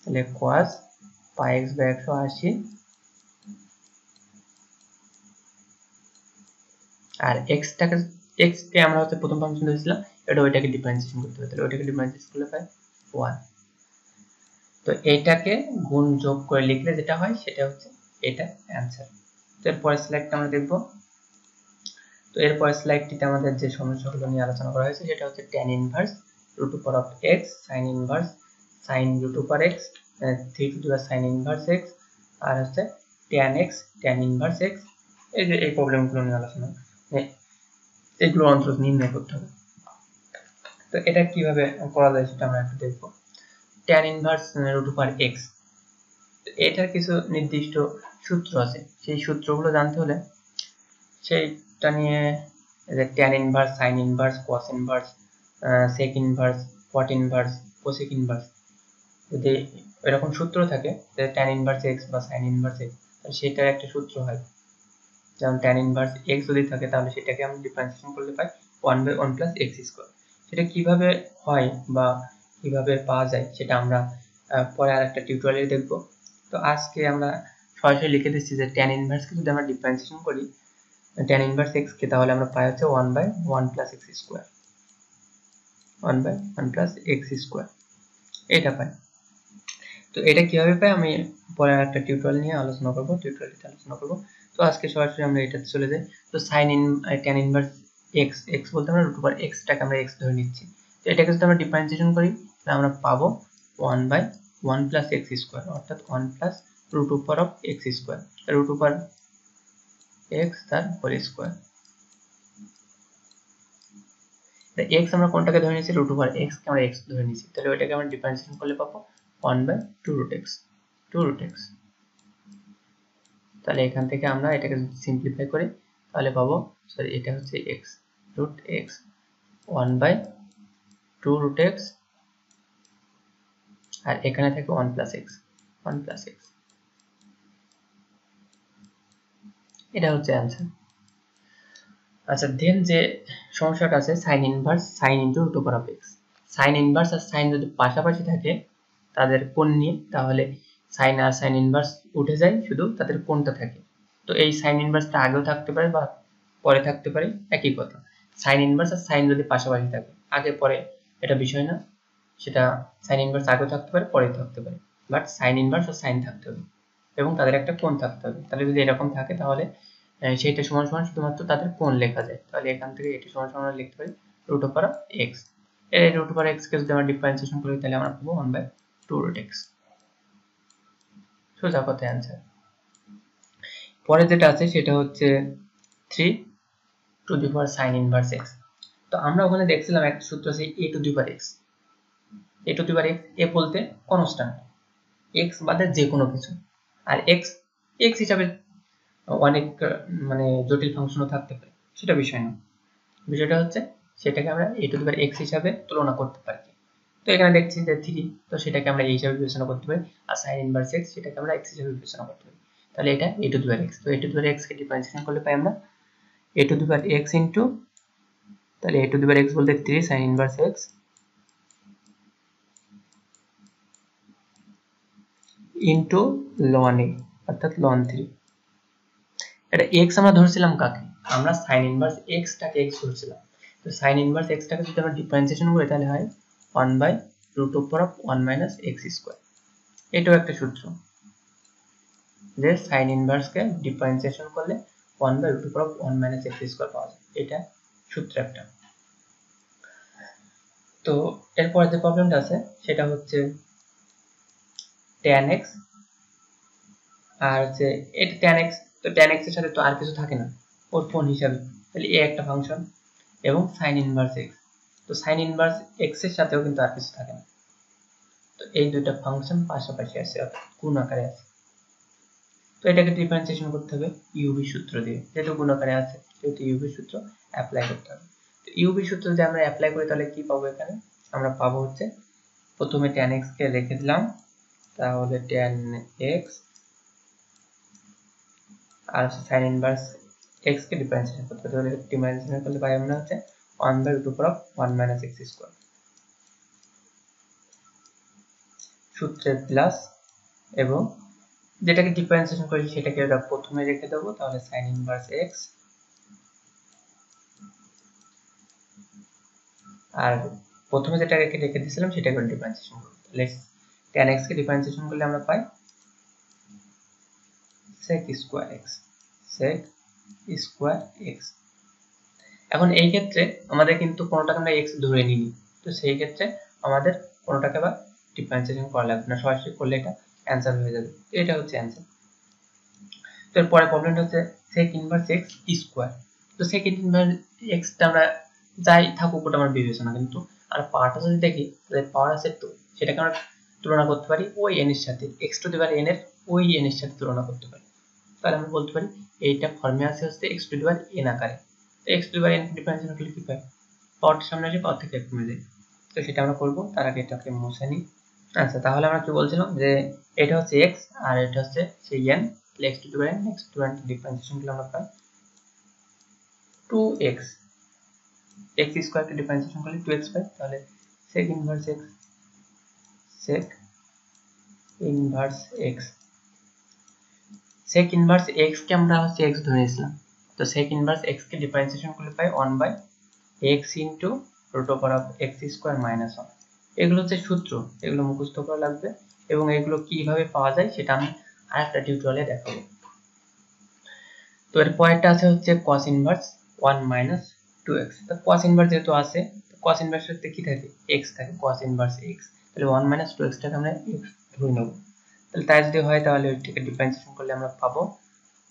তাহলে cos পাই x বাই 180 আর x কে আমরা হচ্ছে প্রথম ফাংশন ধরেছিলাম, এটা ওইটাকে ডিফারেন্সিয়েশন করতে হবে, তাহলে ওইটাকে ডিফারেন্সিয়েশন করলে পাই 1, তো এটাকে গুণ যোগ করে লিখলে যেটা হয় সেটা হচ্ছে এটা অ্যানসার। তো এরপরের স্লাইডটা আমরা দেখব, তো এরপরের স্লাইডটিতে আমাদের যে সমস্যাগুলো নিয়ে আলোচনা করা হয়েছে সেটা হচ্ছে tan inverse root over of x, sin inverse sin root over x, 3 to the sin inverse x, আর হচ্ছে tan x tan inverse x, এই যে এই প্রবলেমগুলো নিয়ে আলোচনা, এগুলো অন্তত নির্ণয় করতে হবে। তো এটা কিভাবে করা যায় সেটা আমরা একটু দেখব। tan inverse root over x, এটার কিছু নির্দিষ্ট সূত্র আছে, সেই সূত্রগুলো জানতে হলে সেইটা নিয়ে tan inverse sin inverse cos inverse sec inverse cot inverse cosec inverse, যদি এরকম সূত্র থাকে যে tan ইনভার্স x বা sin ইনভার্স x, সেটার একটা সূত্র হয়, যেমন tan ইনভার্স x যদি থাকে তাহলে সেটাকে আমরা ডিফারেন্সিয়েশন করলে পাই 1/1 + x স্কয়ার। সেটা কিভাবে হয় বা কিভাবে পাওয়া যায় সেটা আমরা পরে আরেকটা টিউটোরিয়ালে দেখব। তো আজকে আমরা সরাসরি লিখে দিচ্ছি যে tan ইনভার্সকে যদি আমরা ডিফারেন্সিয়েশন করি tan ইনভার্স x কে, তাহলে আমরা পাই হচ্ছে 1/1 + x স্কয়ার, 1/1 + x স্কয়ার এটা পাই। তো এটা কিভাবে পাই আমি পরে একটা টিউটোরিয়াল নিয়ে আলোচনা করব, টিউটোরিয়ালতে আলোচনা করব। তো আজকে সরাসরি আমরা এটাতে চলে যাই। তো tan ইনভার্স x বলতে আমরা √x টাকে আমরা x ধরে নিচ্ছি। তো এটাকে যদি আমরা ডিফারেন্সিয়েশন করি তাহলে আমরা পাবো 1/1 + x স্কয়ার, অর্থাৎ 1 + √x স্কয়ার, √x তার হোল স্কয়ার। তো x আমরা কোনটাকে ধরে নিয়েছি, √x কে আমরা x ধরে নিয়েছি, তাহলে ওইটাকে আমরা ডিফারেন্সিয়েশন করলে পাবো 1/2√x, 2√x। তাহলে এখান থেকে আমরা এটাকে সিম্পলিফাই করি তাহলে পাবো, সরি এটা হচ্ছে x, √x 1/2√x, আর এখানে থাকে 1 + x, 1 + x। এটা হচ্ছে অ্যান্সার। আচ্ছা, দেন যে সমস্যাটা আছে sin inverse sin * √x। sin inverse আর sin যদি পাশাপাশি থাকে তাদের কোণ নিয়ে, তাহলে sin আর sin ইনভার্স উঠে যায়, শুধু তাদের কোণটা থাকে। তো এই sin ইনভার্সটা আগেও থাকতে পারে বা পরে থাকতে পারে, একই কথা। sin ইনভার্স আর sin যদি পাশাপাশি থাকে, আগে পরে এটা বিষয় না, সেটা sin ইনভার্স আগেও থাকতে পারে পরেও থাকতে পারে, বাট sin ইনভার্স আর sin থাকতে হবে এবং তাদের একটা কোণ থাকতে হবে। তাহলে যদি এরকম থাকে তাহলে সেইটা সমান সমান শুধুমাত্র তাদের কোণ লেখা যায়। তাহলে এখান থেকে এটি সমান সমান আমরা লিখতে পারি √x। এই √x কে যদি আমরা ডিফারেন্সিয়েশন করি তাহলে আমরা পাবো 1/2√x। সোজা কথা অ্যান্সার। পরে যেটা আছে সেটা হচ্ছে 3 sin ইনভার্স x। তো আমরা ওখানে দেখছিলাম একটা সূত্র আছে a⁴x। a⁴x এ বলতে কনস্ট্যান্ট, x বাদে যে কোনো কিছু, আর x হিসাবে অনেক মানে জটিল ফাংশনও থাকতে পারে, সেটা বিষয় না। বিষয়টা হচ্ছে সেটাকে আমরা a⁴x হিসাবে তুলনা করতে পারি। তো এখানে দেখছি যে 3, তো সেটাকে আমরা a হিসাবে বিবেচনা করতে পারি, আর sin ইনভার্স x সেটাকে আমরা x হিসাবে বিবেচনা করতে পারি। তাহলে এটা a⁴x। তো a⁴x কে ডিফারেন্সিয়েশন করলে পাই আমরা a⁴x ইনটু, তাহলে a⁴x বলতে 3 sin inverse x into ln a, অর্থাৎ ln 3। এটা x আমরা ধরছিলাম কাকে, আমরা sin ইনভার্স x টাকে x ধরছিলাম। তো sin ইনভার্স x টাকে যদি আমরা ডিফারেন্সিয়েশন করি তাহলে হয় 1/√1 - x স্কয়ার। এটাও একটা সূত্র যে sin ইনভার্স কে ডিফারেন্সিয়েশন করলে 1/√1 - x স্কয়ার পাওয়া যায়, এটা সূত্র একটা। তো এরপর যে প্রবলেমটা আছে সেটা হচ্ছে tan x, আর হচ্ছে এটা tan x, তো tan x এর সাথে তো আর কিছু থাকে না ওর কোণ হিসাবে, তাহলে a একটা ফাংশন এবং sin ইনভার্স x। তো sin ইনভার্স x এর সাথেও কিন্তু আর কিছু থাকে না, তো এই দুইটা ফাংশন পাশাপাশি আছে, গুণ আকারে আছে। তো এটাকে ডিফারেন্সিয়েশন করতে হবে ইউভি সূত্র দিয়ে, যেহেতু গুণ আকারে আছে সেহেতু ইউভি সূত্র অ্যাপ্লাই করতে হবে। তো ইউভি সূত্র যদি আমরা অ্যাপ্লাই করি তাহলে কি পাবো, এখানে আমরা পাবো হচ্ছে প্রথমে tan x কে লিখে দিলাম, তাহলে tan x আর sin ইনভার্স x কে ডিফারেন্সিয়েশন করতে হবে, তাহলে ডিফারেন্সিয়েশন করলে পাই আমরা হচ্ছে 1/√1 - x স্কয়ার সূত্রের প্লাস, এবং যেটাকে ডিফারেন্সিয়েশন করি সেটাকে আমরা প্রথমে রেখে দেবো, তাহলে sin ইনভার্স x, আর প্রথমে যেটা রেখে দিয়েছিলাম সেটাকে ডিফারেন্সিয়েশন করব। তাহলে tan x কে ডিফারেন্সিয়েশন করলে আমরা পাই sec square x, sec square x। এখন এই ক্ষেত্রে আমাদের কিন্তু কোনোটাকে আমরা x ধরে নিই, তো সেই ক্ষেত্রে আমাদের কোনোটাকে আবার ডিফারেন্সিয়েশন করা লাগবে না, সরাসরি করলে এটা অ্যান্সার হয়ে যাবে। তো এটা হচ্ছে অ্যান্সার। তো এরপরে প্রবলেমটা হচ্ছে sec ইনভার্স x স্কয়ার। তো sec ইনভার্স x টা আমরা যাই থাকুক ওটা আমরা বিবেচনা, কিন্তু আর পাওয়ারটা যদি দেখি তাহলে পাওয়ার আছে 2, সেটাকে আমরা তুলনা করতে পারি ওই n এর সাথে, x⁴n এর ওই n এর সাথে তুলনা করতে পারি। তাহলে আমরা বলতে পারি এইটা ফর্মে আছে হচ্ছে x⁴n আকারে। তো x⁴n ডিফারেন্সিয়েশন করলে কি পাই, পাওয়ারটা সামনে আসে, পাওয়ার থেকে কমে যায়। তো সেটা আমরা করব, তার আগে এটাকে মুছে নিই। আচ্ছা, তাহলে আমরা কি বলছিলাম যে এটা হচ্ছে x আর এটা হচ্ছে সেই n, x⁴n ডিফারেন্সিয়েশন করলে আমরা পাই 2x x স্কয়ার কে ডিফারেন্সিয়েশন করলে 2x পাই, তাহলে sec inverse x sec inverse x sec inverse x কে আমরা হচ্ছে x ধরে নিয়েছিলাম, তো sec ইনভার্স x কে ডিফারেন্সিয়েশন করলে পাই 1/x into root over of x square minus 1। এগুলো হচ্ছে সূত্র, এগুলো মুখস্থ করা লাগবে এবং এগুলো কিভাবে পাওয়া যায় সেটা আমি আরেকটা টিউটোরিয়ালে দেখাবো। তো এর পরেরটা আছে হচ্ছে cos ইনভার্স 1 - 2x। তো cos ইনভার্স যেহেতু আছে, তো cos ইনভার্স এর কি থাকে, x থাকে, cos ইনভার্স x, তাহলে 1 - 2x টাকে আমরা x ধরে নেব। তাহলে তাই যদি হয় তাহলে এটাকে ডিফারেন্সিয়েশন করলে আমরা পাবো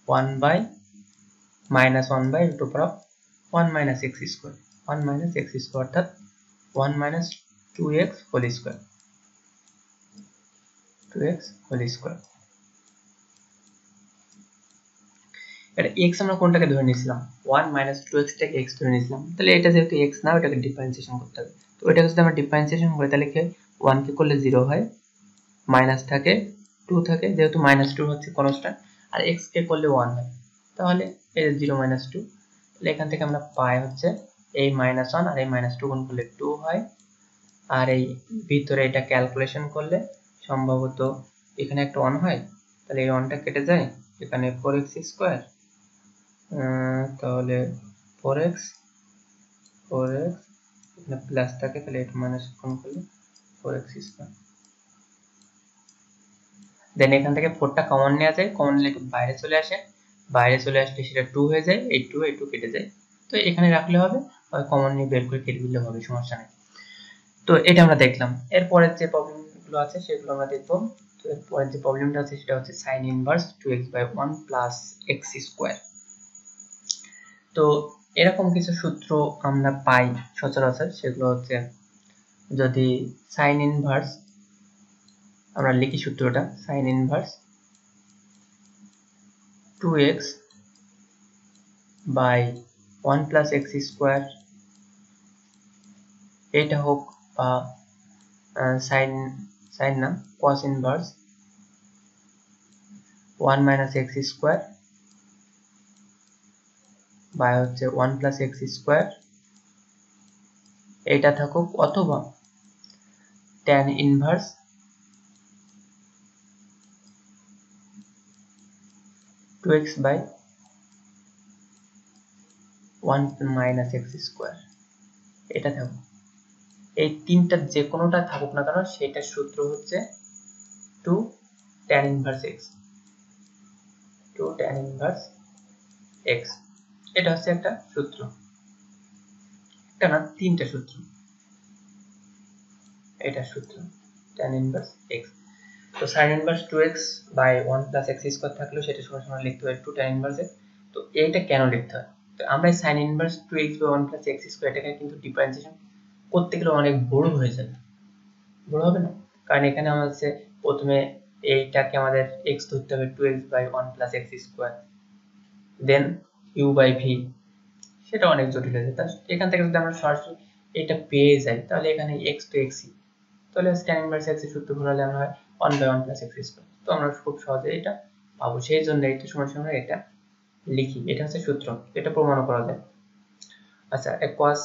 1/-1/root over of 1 - x square, 1 - x square অর্থাৎ 1 - 2x whole square, 2x whole square. এটা x আমরা কোনটাকে ধরে নিয়েছিলাম, 1 - 2x টাকে x ধরে নিয়েছিলাম, তাহলে এটা যেহেতু x না, এটাকে ডিফারেন্সিয়েশন করতে হবে। তো এটাকে যদি আমরা ডিফারেন্সিয়েশন করি তাহলে কি 1 কে করলে 0 হয়, মাইনাস থাকে 2 থাকে, যেহেতু -2 হচ্ছে কনস্ট্যান্ট, আর x কে করলে 1 হয়, তাহলে এই 0 - 2, তাহলে এখান থেকে আমরা পাই হচ্ছে এই -1 আর এই -2 গুণ করলে 2 হয়, আর এই ভিতরে এটা ক্যালকুলেশন করলে সম্ভবত এখানে একটা 1 হয়, তাহলে এই 1টা কেটে যায়, এখানে 4x স্কয়ার, তাহলে 4x এখানে প্লাস থাকে, তাহলে এটা মাইনাস গুণ করলে 4x স্কয়ার। দেন এখান থেকে 4টা কমন নেওয়া যায়, কমন নিলে বাইরে চলে আসে, বাইরে চলে আসলে সেটা 2 হয়ে যায়, এই 2 কেটে যায়, তো এখানে রাখলে হবে, আর কমন নিয়ে বের করে কেটে দিলে হবে, সমস্যা নেই। তো এটা আমরা দেখলাম। এরপরে যে প্রবলেমগুলো আছে সেগুলো আমরা দেখব। তো এরপরে যে প্রবলেমটা আছে সেটা হচ্ছে sin inverse 2x/1 + x square. তো এরকম কিছু সূত্র আমরা পাই সচরাচর, সেগুলো হচ্ছে যদি sin ইনভার্স আমরা লিখি সূত্রটা, sin inverse 2x/1 + x square, এটা হোক বা sin না cos inverse 1 - x square by হচ্ছে 1 + x স্কয়ার, এটা থাকুক, অথবা tan inverse 2x/1 - x square, এটা থাকুক। এই তিনটা যে কোনোটা থাকুক না কেন, সেটার সূত্র হচ্ছে 2 tan inverse x, 2 tan inverse x, এটা হচ্ছে একটা সূত্র, একটা না তিনটা সূত্র, এটা সূত্র tan ইনভার্স x। তো sin inverse 2x/1 + x square থাকলেও সেটা সমান লিখতে হয় 2 tan ইনভার্স x। তো এইটা কেন লিখতে হয়, তো আমরা sin inverse 2x/1 + x square এটাকে কিন্তু ডিফারেন্সিয়েশন করতে গেলে অনেক বড় হয়ে যাবে, বড় হবে না, কারণ এখানে আমরা হচ্ছে প্রথমে এইটাকে আমাদের x ধরতে হবে 2x/1 + x স্কয়ার, দেন u/v, সেটা অনেক জটিল হয়ে যায়। তাহলে এখান থেকে যদি আমরা সরাসরি এটা পেয়ে যাই তাহলে এখানে x তো x, তাহলে tan ইনভার্স x এর সূত্র ঘোরালে আমরা হয় 1/1 + x স্কয়ার, তো আমরা খুব সহজে এটা পাবো, সেই জন্য এটা সমান এটা লিখি, এটা হচ্ছে সূত্র, এটা প্রমাণ করা যায়। আচ্ছা, cos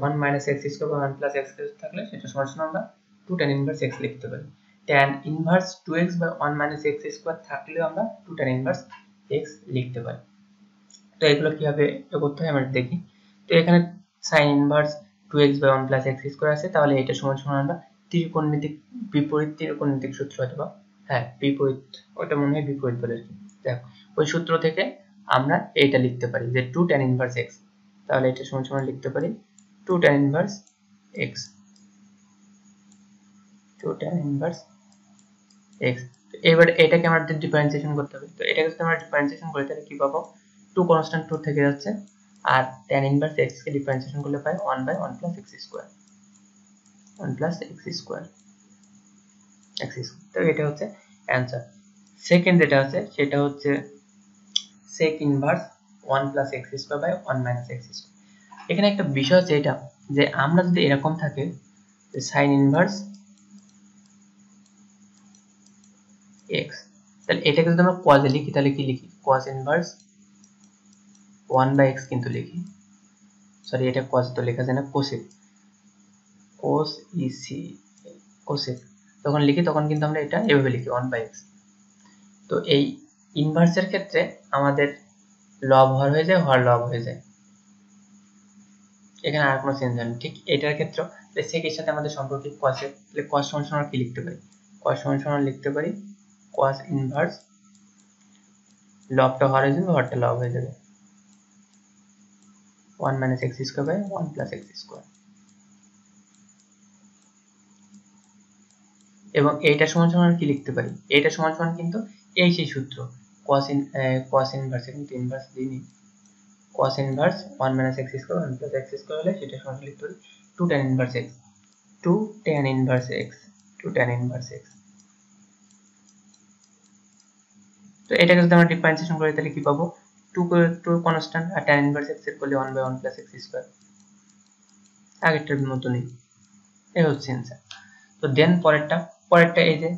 1 - x স্কয়ার বা 1 + x থাকলে সেটা সমান আমরা 2 tan ইনভার্স x লিখতে পারি। tan inverse 2x/1 - x square থাকলেও আমরা 2 tan ইনভার্স x লিখতে পারি। তো এগুলো কিভাবে করতে হয় আমরা দেখি। তো এখানে sin inverse 2x/1 + x square আছে, তাহলে এটা সমান আমরা ত্রিকোণমিতিক বিপরীত ত্রিকোণমিতিক সূত্র অথবা বিপরীত, ওটা মনে হয় বিপরীত বলে, দেখো ওই সূত্র থেকে আমরা এইটা লিখতে পারি যে 2 tan ইনভার্স x, তাহলে এটা সমান লিখতে পারি 2 tan inverse x, 2 tan inverse x। এবার এটাকে আমাদের ডিফারেন্সিয়েশন করতে হবে, তো এটাকে যদি আমরা ডিফারেন্সিয়েশন করি তাহলে কি পাবো, 2 কনস্ট্যান্ট 2 থেকে যাচ্ছে, আর tan ইনভার্স x কে ডিফারেন্সিয়েশন করলে পাই 1/1 + x স্কয়ার, 1 + x স্কয়ার, তো এটা হচ্ছে অ্যানসার। সেকেন্ড যেটা আছে সেটা হচ্ছে sec inverse 1 + x square 1 - x square. এখানে একটা বিষয় আছে এটা, যে আমরা যদি এরকম থাকে যে sin ইনভার্স x, তাহলে এটাকে যদি আমরা cos এ লিখি তাহলে কি লিখি, cos ইনভার্স 1/x কিন্তু লিখি, সরি এটা cos তো লেখা যায় না, cosec cos ec cosec যখন লিখি তখন কিন্তু আমরা এটা এভাবে লিখি 1/x। তো এই ইনভার্সের ক্ষেত্রে আমাদের লব হর হয়ে যায়, হর লব হয়ে যায়, এখানে আর কোনো চেঞ্জ হয় না। ঠিক এটার ক্ষেত্রে sec এর সাথে আমাদের সম্পর্ক cosec, তাহলে cos সমান সমান কি লিখতে পারি, cos সমান সমান লিখতে পারি cos ইনভার্স লবটা হর হয়ে যাবে, হরটা লব হয়ে যাবে 1 minus x square by 1 plus x square। এবং এইটা সমান সমান কি লিখতে পারি, এইটা সমান সমান কিন্তু এই সেই সূত্র cos ইনভার্স, কিন্তু ইনভার্স দিইনি, cos inverse 1 minus x square 1 plus x square হলে সেটা সমান লিখতে পারি 2 tan inverse x 2 tan inverse x 2 tan inverse x। তো এটাকে যদি আমরা ডিফারেন্সিয়েশন করি তাহলে কি পাবো, 2 কনস্ট্যান্ট আর tan inverse x এর করলে 1 by 1 plus x square, আগেরটার মতনই, এই হচ্ছে आंसर। তো দেন পরেরটা এই যে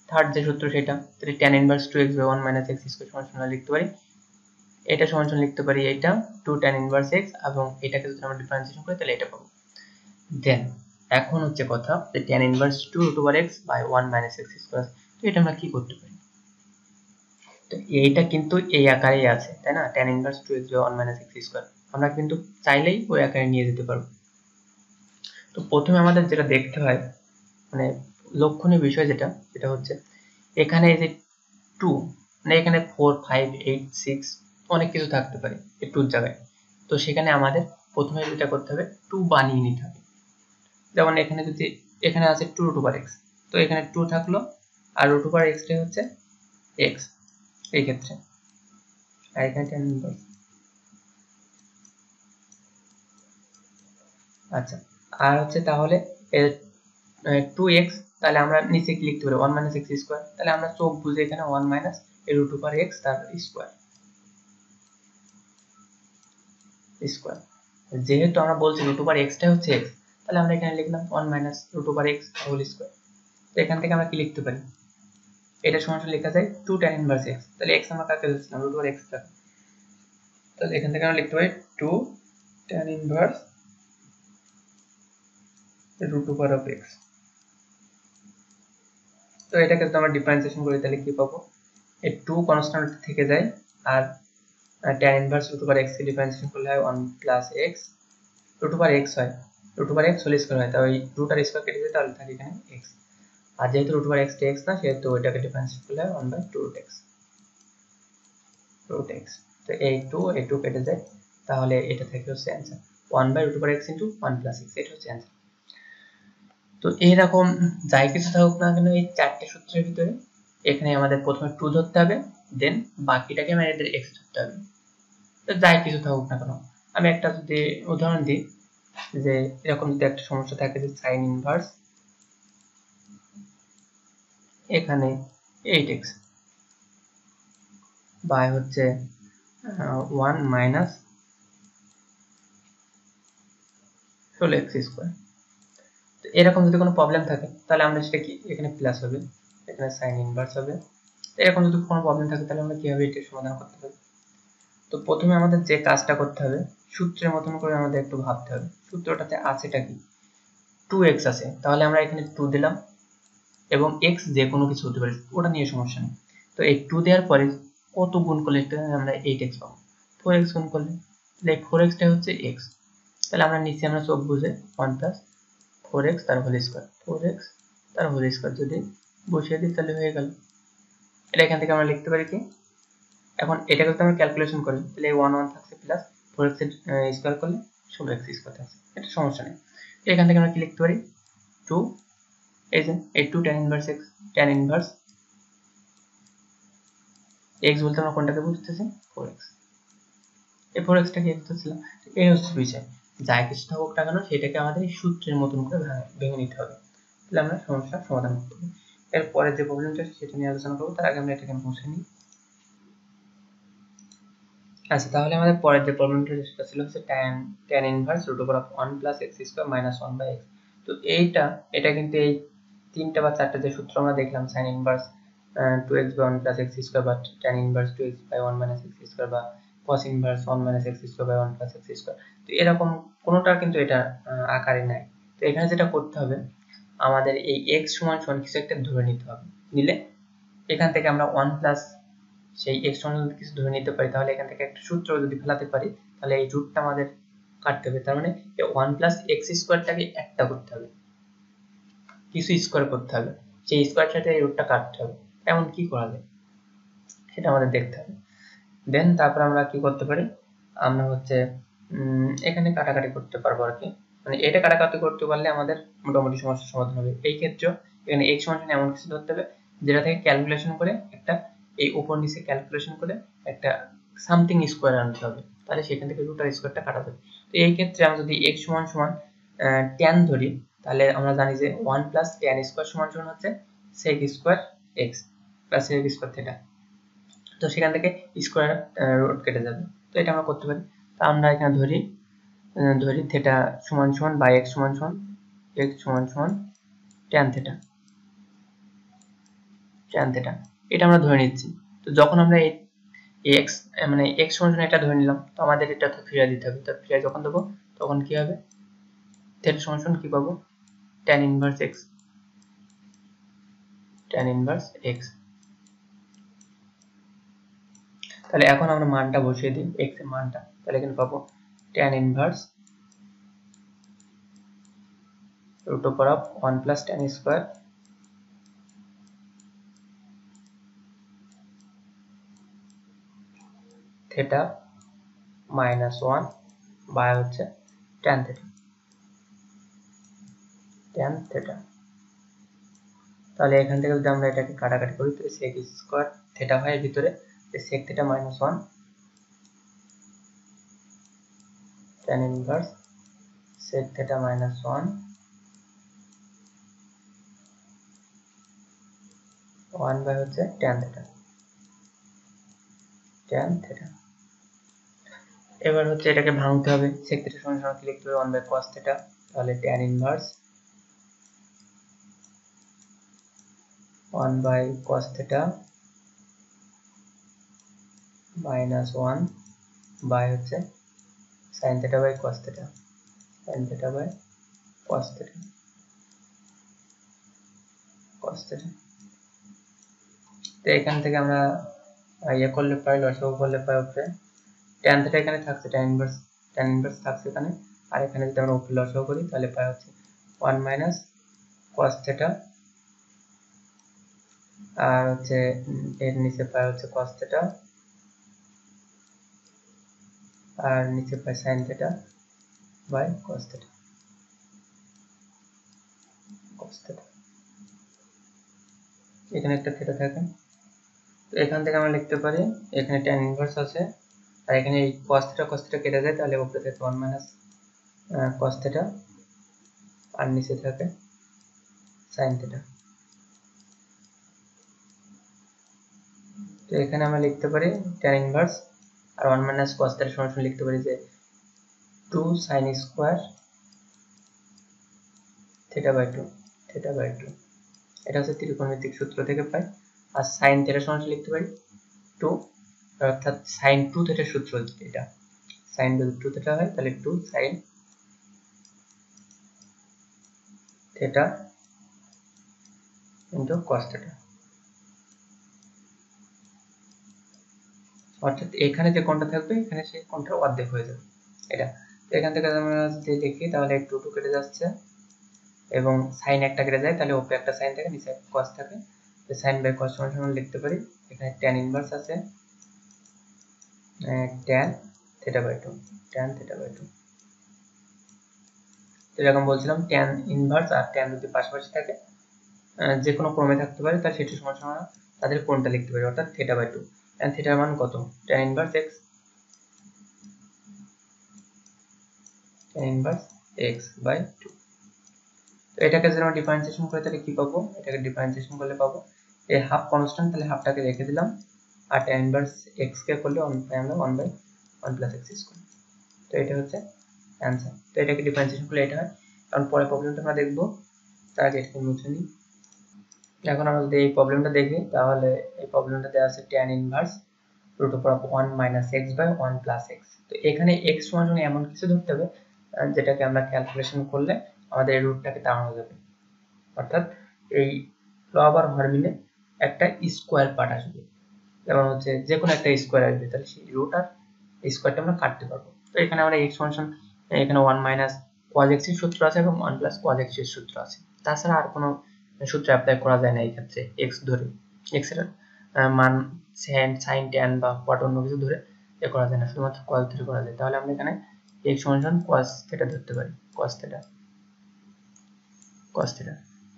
থার্ড যে সূত্র সেটা, তাহলে tan inverse 2x by 1 minus x square সমান সমান লিখতে পারি, এটা সমান সমান লিখতে পারি এটা 2 tan inverse x, এবং এটাকে যদি আমরা ডিফারেন্সিয়েশন করি তাহলে এটা পাবো। দেন এখন হচ্ছে কথা যে tan inverse 2 root over x by 1 minus x square, তো এটা আমরা কি করতে পারি, তো এইটা কিন্তু এই আকারেই আছে তাই না, tan inverse 2x by 1 minus x square আমরা কিন্তু চাইলেই ওই আকারে নিয়ে যেতে পারবো। তো প্রথমে আমাদের যেটা দেখতে হয়, মানে লক্ষণীয় বিষয় যেটা হচ্ছে এখানে এই যে 2, মানে এখানে 4 5 8 6 অনেক কিছু থাকতে পারে এই 2 জায়গায়, তো সেখানে আমাদের প্রথমে যেটা করতে হবে 2 বানিয়ে নিতে হবে। যেমন এখানে যদি এখানে আছে 2 root over x, তো এখানে 2 থাকলো আর root over x টাই হচ্ছে x এই ক্ষেত্রে, আর এখানে tan inverse। আচ্ছা, আর হচ্ছে তাহলে 2x, তাহলে আমরা নিচে কি লিখতে পারি 1 minus x square, তাহলে আমরা চোখ বুঝে এখানে 1 minus root over x তার স্কয়ার, যেহেতু আমরা বলছি root over x টা হচ্ছে x, তাহলে আমরা এখানে লিখলাম 1 minus root over x whole square. তো এখান থেকে আমরা কি লিখতে পারি, এটা সমান সমান লেখা যায় 2 tan inverse x, তাহলে x আমরা কাকে ধরছিলাম root over x টা, তাহলে এখান থেকে আমরা লিখতে পারি 2 tan inverse root over of x। তো এটাকে যদি আমরা ডিফারেন্সিয়েশন করি তাহলে কি পাবো, এই 2 কনস্ট্যান্ট থেকে যায় আর tan inverse root over x কে ডিফারেন্সিয়েশন করলে হয় 1 plus x root over x হয়, root over x whole square হয়, তাই root আর স্কয়ার কেটে যায় তাহলে থাকে এখানে x, আর যেহেতু root over x টা x না সেহেতু ওইটাকে ডিফারেন্সিয়েট করলে হয় 1 by 2 root x। তো এই 2 কেটে যায়, তাহলে এটা থেকে হচ্ছে answer 1 by root over x into 1 plus x, এটা হচ্ছে आंसर। তো এইরকম যাই কিছু থাকুক না কেন এই চারটি সূত্রের ভিতরে এখানে আমাদের প্রথমে 2 ধরতে হবে, দেন বাকিটাকে আমাদের x ধরতে হবে। তো যাই কিছু থাকুক না কেন, আমি একটা যদি উদাহরণ দিই, যে এরকম যদি একটা সমস্যা থাকে যে sin ইনভার্স এখানে 8x বাই হচ্ছে 1 minus 16x স্কয়ার, তো এরকম যদি কোনো প্রবলেম থাকে তাহলে আমরা সেটা কি এখানে প্লাস হবে, এখানে sin ইনভার্স হবে। তো এরকম যদি কোনো প্রবলেম থাকে তাহলে আমরা কিভাবে এটা সমাধান করতে পারি, তো প্রথমে আমাদের যে কাজটা করতে হবে সূত্রের মতন করে আমাদের একটু ভাবতে হবে, সূত্রটাতে আছেটা কি 2x আছে, তাহলে আমরা এখানে 2 দিলাম এবং x যে কোনো কিছু হতে পারে ওটা নিয়ে সমস্যা নেই। তো এই 2 দেওয়ার পরে কত গুণ করলে আমরা 8x পাবো, 4x গুণ করলে, তাহলে 4x টা হচ্ছে x, তাহলে আমরা নিচে আমরা চোখ বুঝে 1 plus 4x তার হোল স্কয়ার 4x তার হোল স্কয়ার যদি বসিয়ে দিই তাহলে হয়ে গেল। এটা এখান থেকে আমরা লিখতে পারি কি, এখন এটাকে যদি আমরা ক্যালকুলেশন করি তাহলে 1 1 থাকছে প্লাস 4x এর স্কয়ার করলে 16x স্কয়ার থাকছে, এটা সমস্যা নেই। তো এখান থেকে আমরা কি লিখতে পারি 2, এই যে এই 2 tan inverse x, tan inverse x বলতে আমরা কোনটাকে বুঝতেছি 4x, এই 4x টাকে x ধরছিলাম। এই হচ্ছে বিষয়, যাই কিছু থাকুক না কেন সেটাকে আমাদের এই সূত্রের মতন করে ভেঙে নিতে হবে, তাহলে আমরা সমস্যার সমাধান করতে পারবো। এরপরে যে প্রবলেমটা সেটা নিয়ে আলোচনা করবো, তার আগে আমরা এটাকে মুছে নিই। আচ্ছা, তাহলে আমাদের পরের যে প্রবলেমটা সেটা ছিল হচ্ছে tan inverse root over of 1 plus x square minus 1 by x। তো এটা কিন্তু এই তিনটা বা চারটা যে সূত্র আমরা দেখলাম sin inverse 2x by 1 plus x square বা tan inverse 2x by 1 minus x square বা cos inverse 1 - x square by 1 + x square. তো এরকম কোনোটা কিন্তু এটা আকারে নাই। তো এখানে যেটা করতে হবে, আমাদের এই x সমান সমান কিছু একটা ধরে নিতে হবে। নিলে এখান থেকে আমরা 1 প্লাস সেই x সমান কিছু ধরে নিতে পারি, তাহলে এখান থেকে একটা সূত্র যদি ফেলাতে পারি তাহলে এই রুটটা আমাদের কাটতে হবে। তার মানে এই 1 প্লাস x স্কয়ারটাকে একটা করতে হবে, কিছু স্কয়ার করতে হবে, সেই স্কয়ারের সাথে এই রুটটা কাটতে হবে। এমন কি করা যায় সেটা আমাদের দেখতে হবে। দেন তারপর আমরা কি করতে পারি, আমরা হচ্ছে এখানে কাটাকাটি করতে পারবো আর কি, মানে এটা কাটাকাটি করতে পারলে আমাদের মোটামুটি সমস্যার সমাধান হবে। এই ক্ষেত্রে এখানে x সমান এমন কিছু ধরতে হবে যেটা থেকে ক্যালকুলেশন করে একটা এই উপর নিচে ক্যালকুলেশন করে একটা সামথিং স্কয়ার আনতে হবে, তাহলে সেখান থেকে রুট আর স্কয়ারটা কাটা যাবে। তো এই ক্ষেত্রে আমরা যদি x সমান tan ধরি, তাহলে আমরা জানি যে 1 প্লাস tan স্কয়ার সমান হচ্ছে sec square x plus sec square theta. তো সেখান থেকে স্কয়ার রুট কেটে যাবে। তো এটা আমরা করতে পারি। তো আমরা এখানে ধরি থিটা সমান বাই x সমান tan থিটা এটা আমরা ধরে নিচ্ছি। তো যখন আমরা এই x মানে x সমান এটা ধরে নিলাম, তো আমাদের এটা তো ফিরিয়ে দিতে হবে। তো ফিরিয়ে যখন দেবো তখন কি হবে, থিটা সমান কি পাবো, tan ইনভার্স x। তাহলে এখন আমরা মানটা বসিয়ে দিই, x এর মানটা, তাহলে এখানে পাবো tan inverse root over of 1 plus tan square theta minus 1 by হচ্ছে tan theta। তাহলে এখান থেকে যদি আমরা এটাকে কাটাকাটি করি তাহলে sec স্কয়ার থিটা হয় ভিতরে, sec theta minus 1 tan inverse sec theta minus 1 by হচ্ছে tan theta। এবার হচ্ছে এটাকে ভাঙতে হবে, sec theta সমান কি লিখতে হবে, 1 by cos theta, তাহলে tan inverse 1 by cos theta minus 1 by হচ্ছে sin theta by cos theta তো এখান থেকে আমরা ইয়ে করলে পাই, লসাগু করলে পাই উপরে tan theta এখানে থাকছে, tan inverse থাকছে এখানে, আর এখানে যদি আমরা উপরে লসাগু করি তাহলে পাই হচ্ছে 1 minus cos theta, আর হচ্ছে এর নিচে পাই হচ্ছে cos theta, আর নিচে পাই sin theta by cos theta। এখানে একটা থিটা থাকে, তো এখান থেকে আমরা লিখতে পারি এখানে tan ইনভার্স আছে, আর এখানে এই cos theta কেটে যায়, তাহলে উপরে থাকে 1 minus cos theta, আর নিচে থাকে sin theta। তো এখানে আমরা লিখতে পারি tan ইনভার্স আর 1 minus cos theta সমান লিখতে পারি যে 2 sin স্কয়ার theta by 2 এটা হচ্ছে ত্রিকোণমিতিক সূত্র থেকে পাই। আর sin theta সমান লিখতে পারি 2, অর্থাৎ sin 2 theta সূত্র, এটা sin যদি 2 theta হয় তাহলে 2 sin theta into cos theta, অর্থাৎ এখানে যে কোণটা থাকবে এখানে সেই কোণটার অর্ধেক হয়ে যাবে এটা। তো এখান থেকে আমরা যদি লিখি তাহলে 2 কেটে যাচ্ছে এবং sin একটা কেটে যায়, তাহলে উপরে একটা sin থাকে নিচে একটা cos থাকে, তো sin by cos সমান লিখতে পারি এখানে tan ইনভার্স আছে tan theta by 2 এরকম বলছিলাম tan ইনভার্স আর tan যদি পাশাপাশি থাকে যে কোনো ক্রমে থাকতে পারে, তার সেটা সমান তাদের কোণটা লিখতে পারি, অর্থাৎ theta by 2। tan theta এর মান কত, tan ইনভার্স x by 2। তো এটাকে যদি আমরা ডিফারেন্সিয়েশন করি তাহলে কি পাবো, এটাকে ডিফারেন্সিয়েশন করলে পাবো এই হাফ কনস্ট্যান্ট, তাহলে হাফটাকে রেখে দিলাম, আর tan ইনভার্স x কে করলে 1 পাই আমরা 1 by 1 plus x স্কয়ার। তো এটা হচ্ছে অ্যানসার। তো এটাকে ডিফারেন্সিয়েশন করলে এটা হয়, কারণ পরে প্রবলেমটা আমরা দেখবো, তার আগে এটাকে মুছে নিই। এখন আমরা যদি এই প্রবলেমটা দেখি তাহলে এই প্রবলেমটা দেওয়া আছে tan inverse root over of 1 minus x by 1 plus x. তো এখানে এক্স সমান সমান এমন কিছু ধরতে হবে যেটাকে আমরা ক্যালকুলেশন করলে আমাদের এই রুটটাকে দাঁড়ানো যাবে, অর্থাৎ এই লব আর হর মিলে একটা স্কোয়ার পার্ট আসবে, যেমন হচ্ছে যে কোনো একটা স্কোয়ার আসবে, তাহলে সেই রুট আর স্কোয়ারটা আমরা কাটতে পারবো। তো এখানে আমরা এক্স ফাংশন, এখানে 1 মাইনাস cos x এর সূত্র আছে এবং 1 প্লাস cos x এর সূত্র আছে, তাছাড়া আর কোনো সূত্র অ্যাপ্লাই করা যায় না এই ক্ষেত্রে। x ধরে x এর মান sin tan বা cot অন্য কিছু ধরে এ করা যায় না, শুধুমাত্র cos ধরে করা যায়। তাহলে আমরা এখানে x সমান cos থিটা ধরতে পারি, cos থিটা।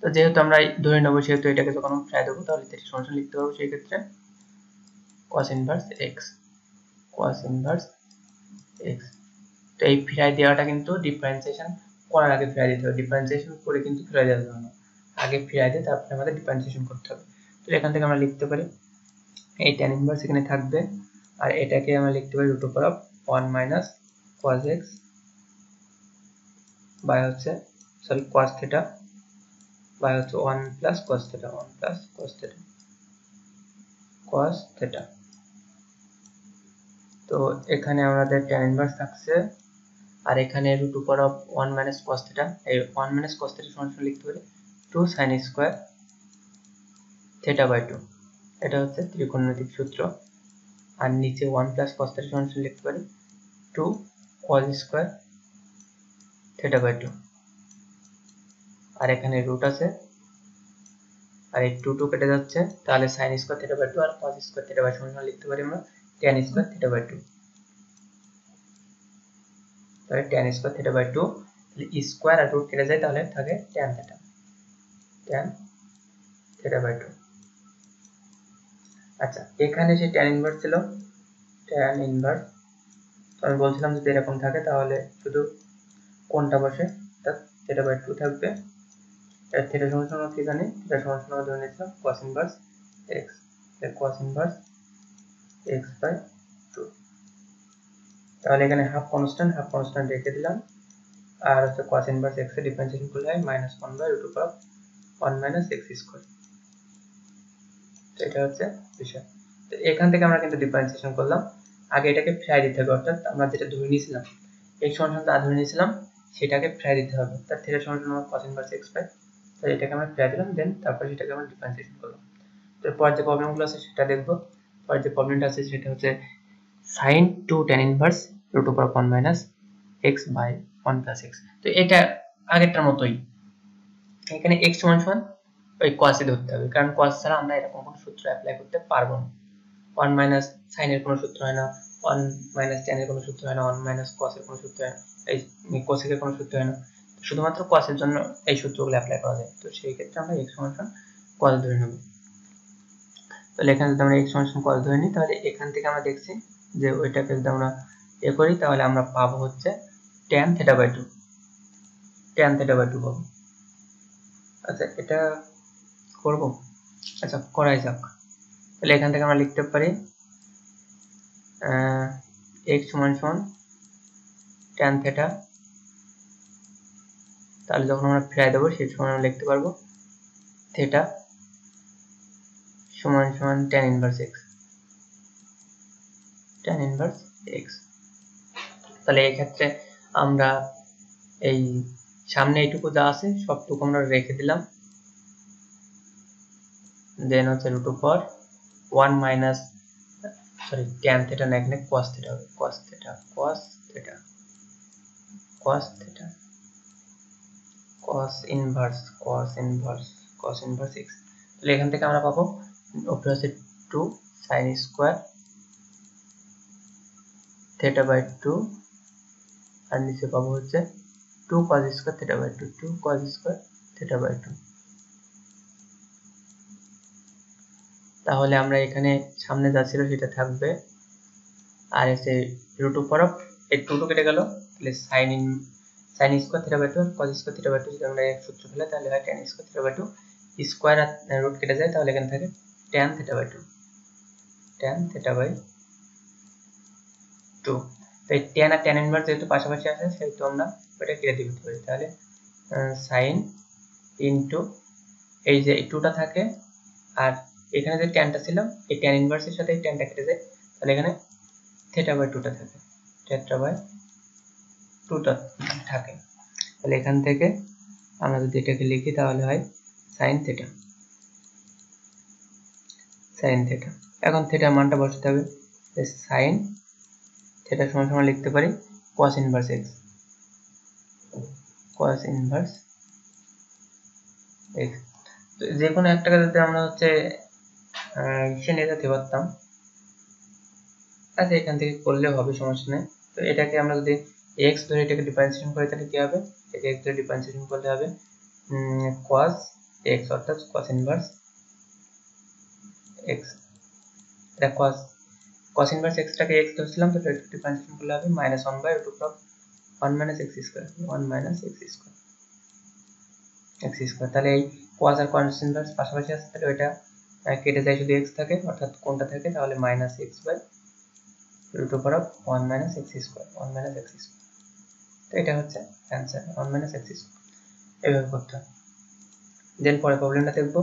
তো যেহেতু আমরা ধরে নেব, সেহেতু এটাকে যখন আমরা ফেরাই দেবো তাহলে থিটা সমান লিখতে পারবো সেই ক্ষেত্রে cos inverse x, cos inverse x। তো এই ফিরাই দেওয়াটা কিন্তু ডিফারেন্সিয়েশন করার আগে ফিরাই দিতে হবে, ডিফারেন্সিয়েশন করে কিন্তু ফিরাই দেওয়া যাবে না, আগে ফিরাই দিয়ে তারপরে আমাদের ডিফারেন্সিয়েশন করতে হবে। তো এখান থেকে আমরা লিখতে পারি এই tan ইনভার্স এখানে থাকবে, আর এটাকে আমরা লিখতে পারি root over of 1 minus cos x by হচ্ছে cos থিটা বাই হচ্ছে 1 plus cos theta, 1 plus cos theta. তো এখানে আমাদের tan ইনভার্স থাকছে, আর এখানে root over of 1 minus cos theta, এই 1 মাইনাস cos থিটা সমান লিখতে পারি 2 sin স্কয়ার থিটা বাই 2, এটা হচ্ছে ত্রিকোণমিতিক সূত্র। আর নিচে 1 প্লাস cos থিটা সমান লিখতে পারি 2 cos স্কয়ার থিটা বাই 2, আর এখানে রুট আছে, আর এই 2 2 কেটে যাচ্ছে, তাহলে sin স্কয়ার থিটা বাই 2 আর cos স্কয়ার থিটা বাই 2 সমান লিখতে পারি আমরা tan স্কয়ার থিটা বাই 2। তাহলে tan স্কয়ার থিটা বাই 2, তাহলে স্কয়ার আর রুট কেটে যায়, তাহলে থাকে tan থিটা বাই 2। আচ্ছা, এখানে যে tan ইনভার্স ছিল, tan ইনভার্স আমি বলছিলাম যদি এরকম থাকে তাহলে শুধু কোনটা বসে, অর্থাৎ থিটা বাই 2 থাকবে। এর থিটা সমান সমান কি জানি, থিটা সমান সমান ধরে নিয়েছিলাম cos ইনভার্স x, এর cos ইনভার্স x বাই 2। তাহলে এখানে হাফ কনস্ট্যান্ট রেখে দিলাম, আর হচ্ছে cos ইনভার্স x এর ডিফারেন্সিয়েশন করলে হয় -1 by root over 1 minus x square. তো এটা হচ্ছে বিষয়। তো এখান থেকে আমরা কিন্তু ডিফারেন্সিয়েশন করলাম, আগে এটাকে ফেরাই দিতে হবে, অর্থাৎ আমরা যেটা ধরে নিয়েছিলাম x সমান সমান ধরে নিয়েছিলাম সেটাকে ফেরাই দিতে হবে, তার থিটা সমান সমান cos ইনভার্স x বাই, তাই এটাকে আমরা ফেরাই দিলাম, দেন তারপর সেটাকে আমরা ডিফারেন্সিয়েশন করলাম। তো পরের যে প্রবলেমগুলো আছে সেটা দেখব। পরের যে প্রবলেমটা আছে সেটা হচ্ছে sin 2 tan inverse root over 1 minus x by 1 plus x। তো এটা আগেরটার মতোই, এখানে x সমান সমান ওই cos ধরতে হবে, কারণ cos ছাড়া আমরা এরকম কোনো সূত্র অ্যাপ্লাই করতে পারবো না। 1 মাইনাস sin এর কোনো সূত্র হয় না, 1 মাইনাস tan এর কোনো সূত্র হয় না, 1 মাইনাস cos এর কোনো সূত্র হয় না, এই cosec এর কোনো সূত্র হয় না, শুধুমাত্র cos এর জন্য এই সূত্রগুলো অ্যাপ্লাই করা যায়। তো সেই ক্ষেত্রে আমরা x সমান সমান cos ধরে নেব। তাহলে এখানে যদি আমরা x সমান সমান cos ধরে নিই, তাহলে এখান থেকে আমরা দেখছি যে ওইটাকে যদি আমরা এ করি তাহলে আমরা পাবো হচ্ছে tan theta by 2, tan theta by 2 পাবো। আচ্ছা, এটা করব, আচ্ছা করাই যাক। তাহলে এখান থেকে আমরা লিখতে পারি x সমান সমান tan থিটা, তাহলে যখন আমরা ফেরাই দেবো সেই সময় আমরা লিখতে পারবো থিটা সমান সমান tan inverse x, tan inverse x। তাহলে এই ক্ষেত্রে আমরা এই সামনে এইটুকু যা আছে সবটুকু আমরা রেখে দিলাম, দেন হচ্ছে root over 1 minus tan theta না, এখানে cos থিটা হবে, cos theta cos inverse x। তাহলে এখান থেকে আমরা পাবো উপরে হচ্ছে 2 sin স্কয়ার থিটা বাই 2, আর নিচে পাবো হচ্ছে 2 cos square theta by 2, 2 cos square theta by 2। তাহলে আমরা এখানে সামনে যা ছিল সেটা থাকবে, আর এসে রুট ওভার অফ এই 2 কেটে গেল, তাহলে sin স্কয়ার থিটা বাই 2 আর cos স্কয়ার থিটা বাই 2 যদি আমরা এক সূত্র ফেলে তাহলে হয় tan square theta by 2, square আর রুট কেটে যায়, তাহলে এখানে থাকে tan theta by 2, tan theta by 2। তো এই tan আর tan ইনভার্স যেহেতু পাশাপাশি আছে সেহেতু আমরা এটা কেটে দিতে পারি, তাহলে sin ইনটু এই যে 2টা থাকে, আর এখানে যে ট্যানটা ছিল এই ট্যান ইনভার্সের সাথে এই ট্যানটা কেটে যায়, তাহলে এখানে θ/2টা থাকে, θ/2টা থাকে। তাহলে এখান থেকে আমরা যদি এটাকে লিখি তাহলে হয় sin θ। এখন থিটার মানটা বসাতে হবে, sin θ সমান লিখতে পারি cos ইনভার্স x, তো যে কোনো একটাকে যদি আমরা হচ্ছে হিসেবে নিয়ে যেতে পারতাম, আচ্ছা এখান থেকে করলেও হবে, সমস্যা নেই। তো এটাকে আমরা যদি x ধরে এটাকে ডিফারেন্সিয়েশন করি তাহলে কি হবে, এটা x ধরে ডিফারেন্সিয়েশন করলে হবে cos x অর্থাৎ cos ইনভার্স x। এটা cos ইনভার্স x টাকে x ধরছিলাম, তো এটা ডিফারেন্সিয়েশন করলে হবে -1/√1 - x²। তাহলে এই cos আর cos ইনভার্স পাশাপাশি আছে, তাহলে ওইটা কেটে যায়, শুধু x থাকে, অর্থাৎ কোনটা থাকে তাহলে -x/√1 - x²। তো এটা হচ্ছে অ্যান্সার 1 - x²। এভাবে করতে হবে। দেন পরে প্রবলেমটা দেখবো।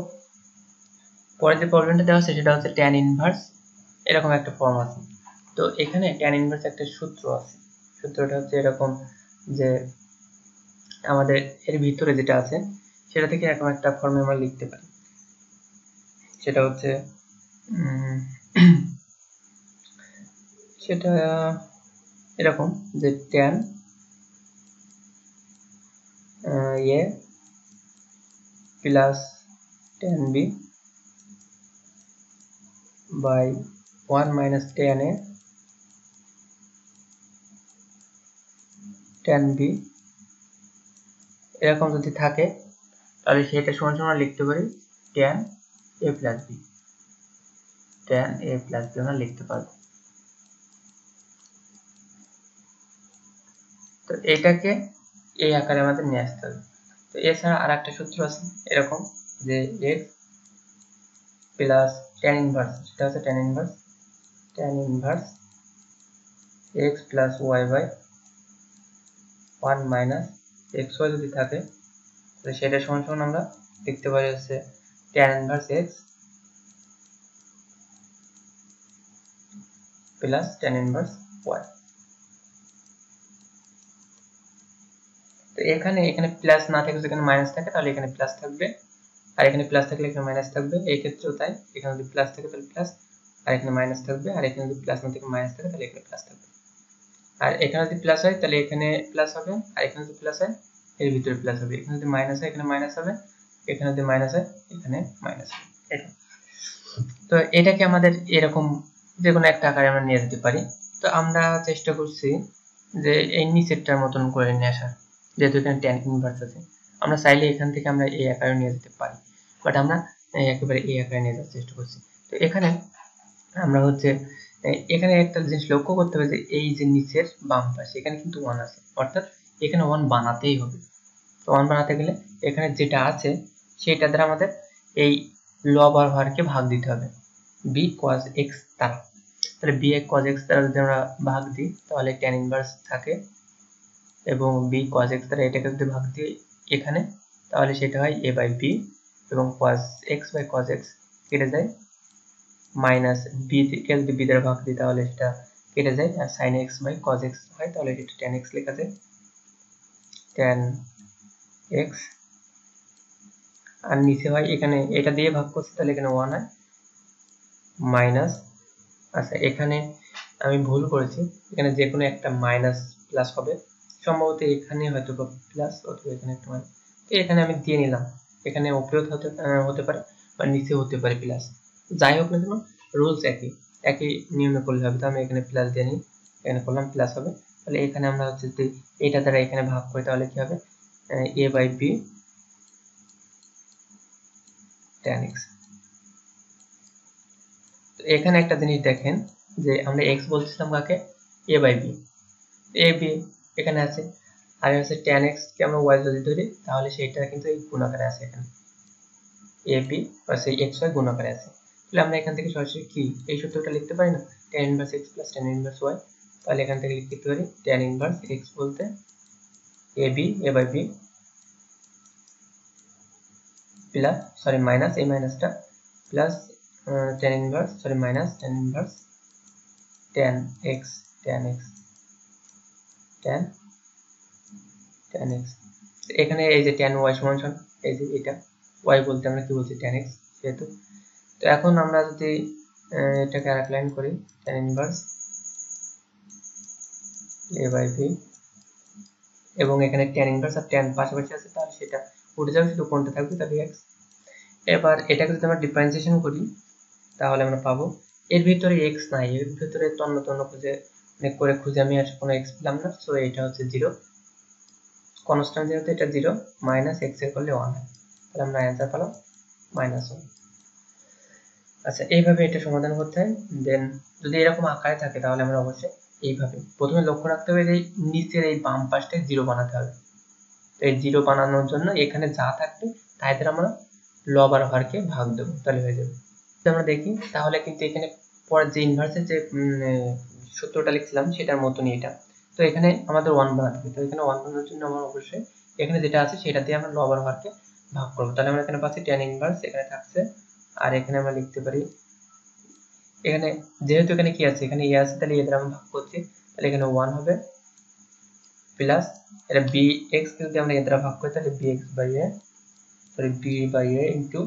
পরে যে প্রবলেমটা দেওয়া আছে সেটা হচ্ছে tan ইনভার্স, এরকম একটা ফর্ম আছে। তো এখানে tan ইনভার্স একটা সূত্র আছে, সূত্রটা হচ্ছে এরকম যে আমাদের এর ভিতরে যেটা আছে সেটা থেকে এরকম একটা ফর্মে আমরা লিখতে পারি, সেটা হচ্ছে সেটা এরকম যে tan a plus tan b by 1 minus tan a tan b এরকম যদি থাকে তাহলে সেটা সমান সমান লিখতে পারি tan a প্লাস b, আমরা লিখতে পারবো। তো এটাকে এই আকারে আমাদের নিয়ে আসতে হবে। তো এছাড়া আর একটা সূত্র আছে এরকম যে x প্লাস tan ইনভার্স, সেটা হচ্ছে tan inverse x plus y by 1 minus xy যদি থাকে তাহলে সেটা সমান সমান আমরা লিখতে পারি হচ্ছে tan inverse x plus tan inverse y। তো এখানে প্লাস না থাকে, যদি এখানে মাইনাস থাকে তাহলে এখানে প্লাস থাকবে, আর এখানে প্লাস থাকলে এখানে মাইনাস থাকবে, এই ক্ষেত্রেও তাই, এখানে যদি প্লাস থাকে তাহলে প্লাস, আর এখানে মাইনাস থাকবে, আর এখানে যদি প্লাস না থাকে মাইনাস থাকে তাহলে এখানে প্লাস থাকবে। আর এখানে যদি প্লাস হয় তাহলে এখানে প্লাস হবে, আর এখানে যদি প্লাস হয় এর ভিতরে প্লাস হবে, এখানে যদি মাইনাস হয় এখানে মাইনাস হবে, এখানে যদি মাইনাস হয় এখানে মাইনাস হবে। তো এটাকে আমাদের এরকম যে কোনো একটা আকারে আমরা নিয়ে যেতে পারি। তো আমরা চেষ্টা করছি যে এই নিচেরটার মতন করে নিয়ে আসার, যেহেতু এখানে tan ইনভার্স আছে, আমরা চাইলে এখান থেকে আমরা এই আকারে নিয়ে যেতে পারি, বাট আমরা একেবারে এই আকারে নিয়ে যাওয়ার চেষ্টা করছি। তো এখানে আমরা হচ্ছে এখানে একটা জিনিস লক্ষ্য করতে হবে যে এই যে নিচের বাম পাশে এখানে কিন্তু 1 আছে, অর্থাৎ এখানে 1 বানাতেই হবে। তো 1 বানাতে গেলে এখানে যেটা আছে সেটা দ্বারা আমাদের এই লব আর হরকে ভাগ দিতে হবে b cos x দ্বারা। তাহলে b cos x দ্বারা যদি আমরা ভাগ দিই তাহলে tan ইনভার্স থাকে, এবং b cos x দ্বারা এটাকে যদি ভাগ দিই এখানে তাহলে সেটা হয় a বাই b, এবং cos x by cos x কেটে যায়, মাইনাস b কে যদি b দ্বারা ভাগ দিই তাহলে সেটা কেটে যায়, আর sin x by cos x হয়, তাহলে এটা tan x লেখা যায়, tan x। আর নিচে হয় এখানে এটা দিয়ে ভাগ করছি তাহলে এখানে 1 হয়, মাইনাস, আচ্ছা এখানে আমি ভুল করেছি, এখানে যে কোনো একটা মাইনাস প্লাস হবে, সম্ভবত এখানে হয়তো প্লাস অথবা এখানে একটা মাইনাস, তো এখানে আমি দিয়ে নিলাম, এখানে উপরেও হতে পারে বা নিচেও হতে পারে প্লাস, যাই হোক না কেন রুলস একই নিয়মে করলে হবে। তো আমি এখানে প্লাস দিয়ে নিই, এখানে করলাম প্লাস হবে, তাহলে এখানে আমরা হচ্ছে যদি এটা দ্বারা এখানে ভাগ করি তাহলে কি হবে a by b tan x। তো এখানে একটা জিনিস দেখেন যে আমরা x বলছিলাম কাকে, a by b, a b এখানে আছে, আর হচ্ছে tan x কে আমরা y যদি ধরি তাহলে সেটা কিন্তু এই গুণাকারে আছে, এখানে a b বা সেই x y গুণাকারে আছে। তাহলে আমরা এখান থেকে সরাসরি কি এই সূত্রটা লিখতে পারি না, tan inverse x plus tan inverse y। তাহলে এখান থেকে লিখতে পারি tan ইনভার্স x বলতে a by b plus minus এই মাইনাসটা plus tan inverse minus tan inverse tan x এখানে এই যে tan y সমান সমান এই যে এটা y বলতে আমরা কি বলছি tan x যেহেতু। তো এখন আমরা যদি এটাকে আরেক লাইন করি tan inverse a by b, এবং এখানে tan ইনভার্স আর tan পাশাপাশি আছে তাহলে সেটা উঠে যাবে, শুধু কোনটা থাকবে তাহলে x। এবার এটাকে যদি আমরা ডিফারেন্সিয়েশন করি তাহলে আমরা পাবো এর ভিতরে x নাই, এর ভিতরে তন্ন তন্ন খুঁজে আমি আর কোনো x পেলাম না, সো এটা হচ্ছে 0 কনস্ট্যান্ট, যেহেতু এটা 0 মাইনাস x এর করলে 1 হয়, তাহলে আমরা অ্যান্সার পেলাম -1। আচ্ছা, এইভাবে এটা সমাধান করতে হয়। দেন যদি এরকম আকারে থাকে তাহলে আমরা অবশ্যই এইভাবে প্রথমে লক্ষ্য রাখতে হবে যে নিচের এই বাম পাশটা 0 বানাতে হবে। তো এই 0 বানানোর জন্য এখানে যা থাকবে তাই দ্বারা আমরা লব আর হরকে ভাগ দেবো, তাহলে হয়ে যাবে। যদি আমরা দেখি তাহলে কিন্তু এখানে পরের যে ইনভার্সের যে সূত্রটা লিখছিলাম সেটার মতনই এটা। তো এখানে আমাদের 1 বানাতে হবে, তো এখানে 1 বানানোর জন্য আমরা অবশ্যই এখানে যেটা আছে সেটা দিয়ে আমরা লব আর হরকে ভাগ করবো। তাহলে আমরা এখানে পাচ্ছি tan ইনভার্স এখানে থাকছে, আর এখানে আমরা লিখতে পারি এখানে যেহেতু এখানে কি আছে, এখানে a আছে, তাহলে এ দ্বারা আমরা ভাগ করছি, তাহলে এখানে 1 হবে প্লাস এটা bx কে যদি আমরা এ দ্বারা ভাগ করি তাহলে bx by a, sorry b by a into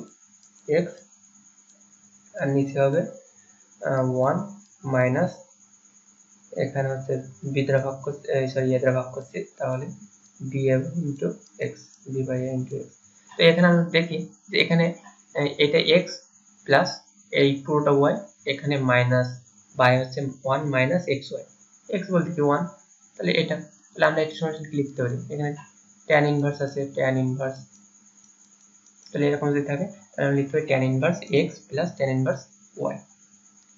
x, আর নিচে হবে 1 মাইনাস এখানে হচ্ছে b দ্বারা ভাগ করছি, সরি a দ্বারা ভাগ করছি, তাহলে b into x, b by a into x। তো এখানে আমরা দেখি যে এখানে এটা x প্লাস এই পুরোটা y, এখানে মাইনাস বাই হচ্ছে 1 মাইনাস xy, x বলতে কি 1, তাহলে এটা, তাহলে আমরা এটা সমান কি লিখতে পারি, এখানে tan ইনভার্স আছে, tan ইনভার্স, তাহলে এরকম যদি থাকে তাহলে আমরা লিখতে পারি tan inverse x plus tan inverse y।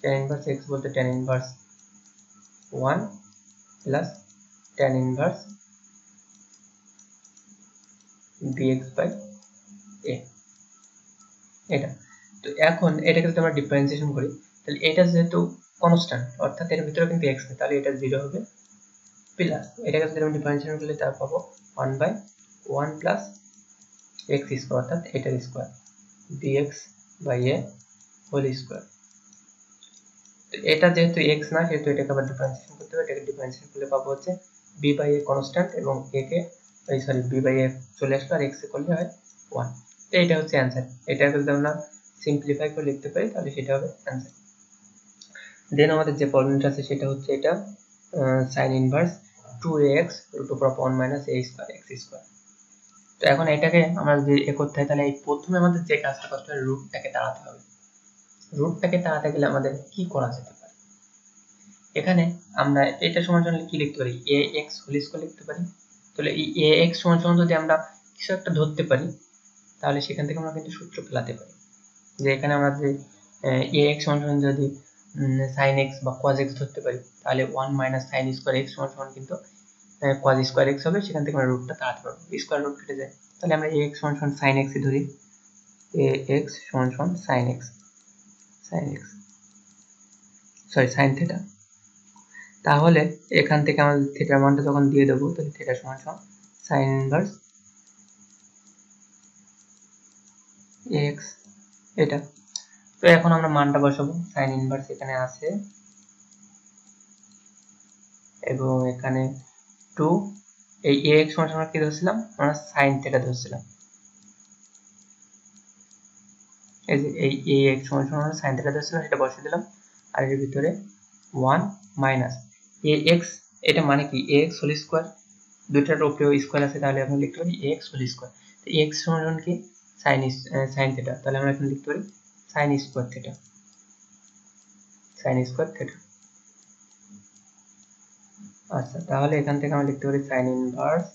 tan inverse x বলতে tan inverse 1 plus tan inverse bx by a, এটা। তো এখন এটাকে যদি আমরা ডিফারেন্সিয়েশন করি তাহলে এটা যেহেতু কনস্ট্যান্ট অর্থাৎ এর ভিতরে কিন্তু x নেই, তাহলে এটা 0 হবে প্লাস এটাকে যদি আমরা ডিফারেন্সিয়েশন করি তাহলে পাবো 1 বাই 1 প্লাস x স্কয়ার অর্থাৎ এটার square bx by a whole square. তো এটা যেহেতু x না সেহেতু এটাকে আবার ডিফারেন্সিয়েশন করতে হবে, এটাকে ডিফারেন্সিয়েশন করলে পাবো হচ্ছে b বাই a কনস্ট্যান্ট এবং a কে সরি b বাই a চলে আসলো আর x এ করলে হয় 1। তো এটা হচ্ছে অ্যান্সার, এটাকে যদি আমরা সিম্পলিফাই করে লিখতে পারি তাহলে সেটা হবে অ্যান্সার। দেন আমাদের যে প্রবলেমটা আছে সেটা হচ্ছে এটা sin inverse 2ax √1 - a square x square. তো এখন এটাকে আমরা যদি করতে হয় তাহলে এই প্রথমে আমাদের যে কাজটা করতে হবে রুটটাকে তাড়াতে হবে। রুটটাকে তাড়াতে গেলে আমাদের কি করা যেতে পারে, এখানে আমরা এটা সমান সমান কি লিখতে পারি, ax হোল স্কয়ার লিখতে পারি। তাহলে এই ax সমান সমান যদি আমরা কিছু একটা ধরতে পারি তাহলে সেখান থেকে আমরা কিন্তু সূত্র ফেলাতে পারি, যে এখানে আমরা যে ax সমান সমান যদি sin x বা cos x ধরতে পারি তাহলে 1 মাইনাস sin স্কয়ার x সমান সমান কিন্তু cos স্কয়ার x হবে, সেখান থেকে আমরা রুটটা তাড়াতে পারবো, স্কয়ার রুট কেটে যায়। তাহলে আমরা ax সমান সমান sin x এ ধরি, ax সমান সমান sin x sorry sin theta. তাহলে এখান থেকে আমাদের থিটার মানটা যখন দিয়ে দেবো তাহলে থিটা সমান সমান sin ইনভার্স x, এটা। তো এখন আমরা মানটা বসাবো, sin ইনভার্স এখানে আছে এবং এখানে 2, এই ax সমান সমান কি ধরছিলাম আমরা sin থিটা ধরছিলাম, এই যে এই ax সমান সমান sin থিটা ধরছিলাম সেটা বসিয়ে দিলাম, আর এর ভিতরে 1 মাইনাস ax, এটা মানে কি ax হোল স্কয়ার, দুইটার উপরে স্কয়ার আছে তাহলে আমরা লিখতে পারি ax হোল স্কয়ার। তো x সমান সমান কি sin থিটা, তাহলে আমরা এখানে লিখতে পারি sin স্কয়ার থিটা, আচ্ছা তাহলে এখান থেকে আমরা লিখতে পারি sin ইনভার্স,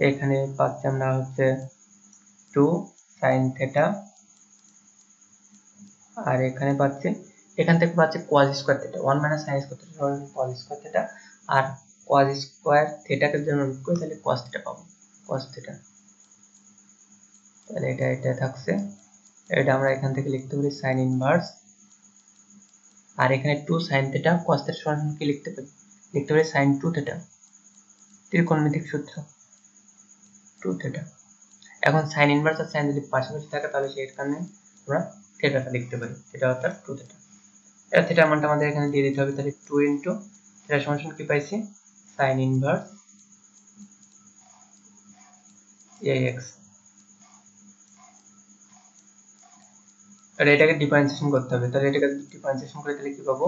এখানে পাচ্ছি আমরা হচ্ছে 2 sin থিটা, আর এখানে পাচ্ছি এখান থেকে পাচ্ছি cos square theta, 1 minus sin square theta সমান cos স্কয়ার থিটা, আর cos স্কয়ার থিটাকে যদি আমরা রুট করি তাহলে cos থিটা পাবো, cos থিটা। তাহলে এটা থাকছে, এটা আমরা এখান থেকে লিখতে পারি sin ইনভার্স, আর এখানে 2 sin থিটা cos থিটা সমান কি লিখতে পারি sin 2 থিটা, ত্রিকোণমিতিক সূত্র 2 থিটা। এখন sin ইনভার্স আর sin যদি পাশাপাশি থাকে তাহলে সেই কারণে আমরা থিটাটা লিখতে পারি, থিটা অর্থাৎ 2 থিটা। এটা থিটার মানটা আমাদের এখানে দিয়ে দিতে হবে। তাহলে 2 ইনটু থিটা সমান কি পাইছি, sin ইনভার্স ax। আর এটাকে ডিফারেন্সিয়েশন করতে হবে। তাহলে এটাকে ডিফারেন্সিয়েশন করে তাহলে কি পাবো,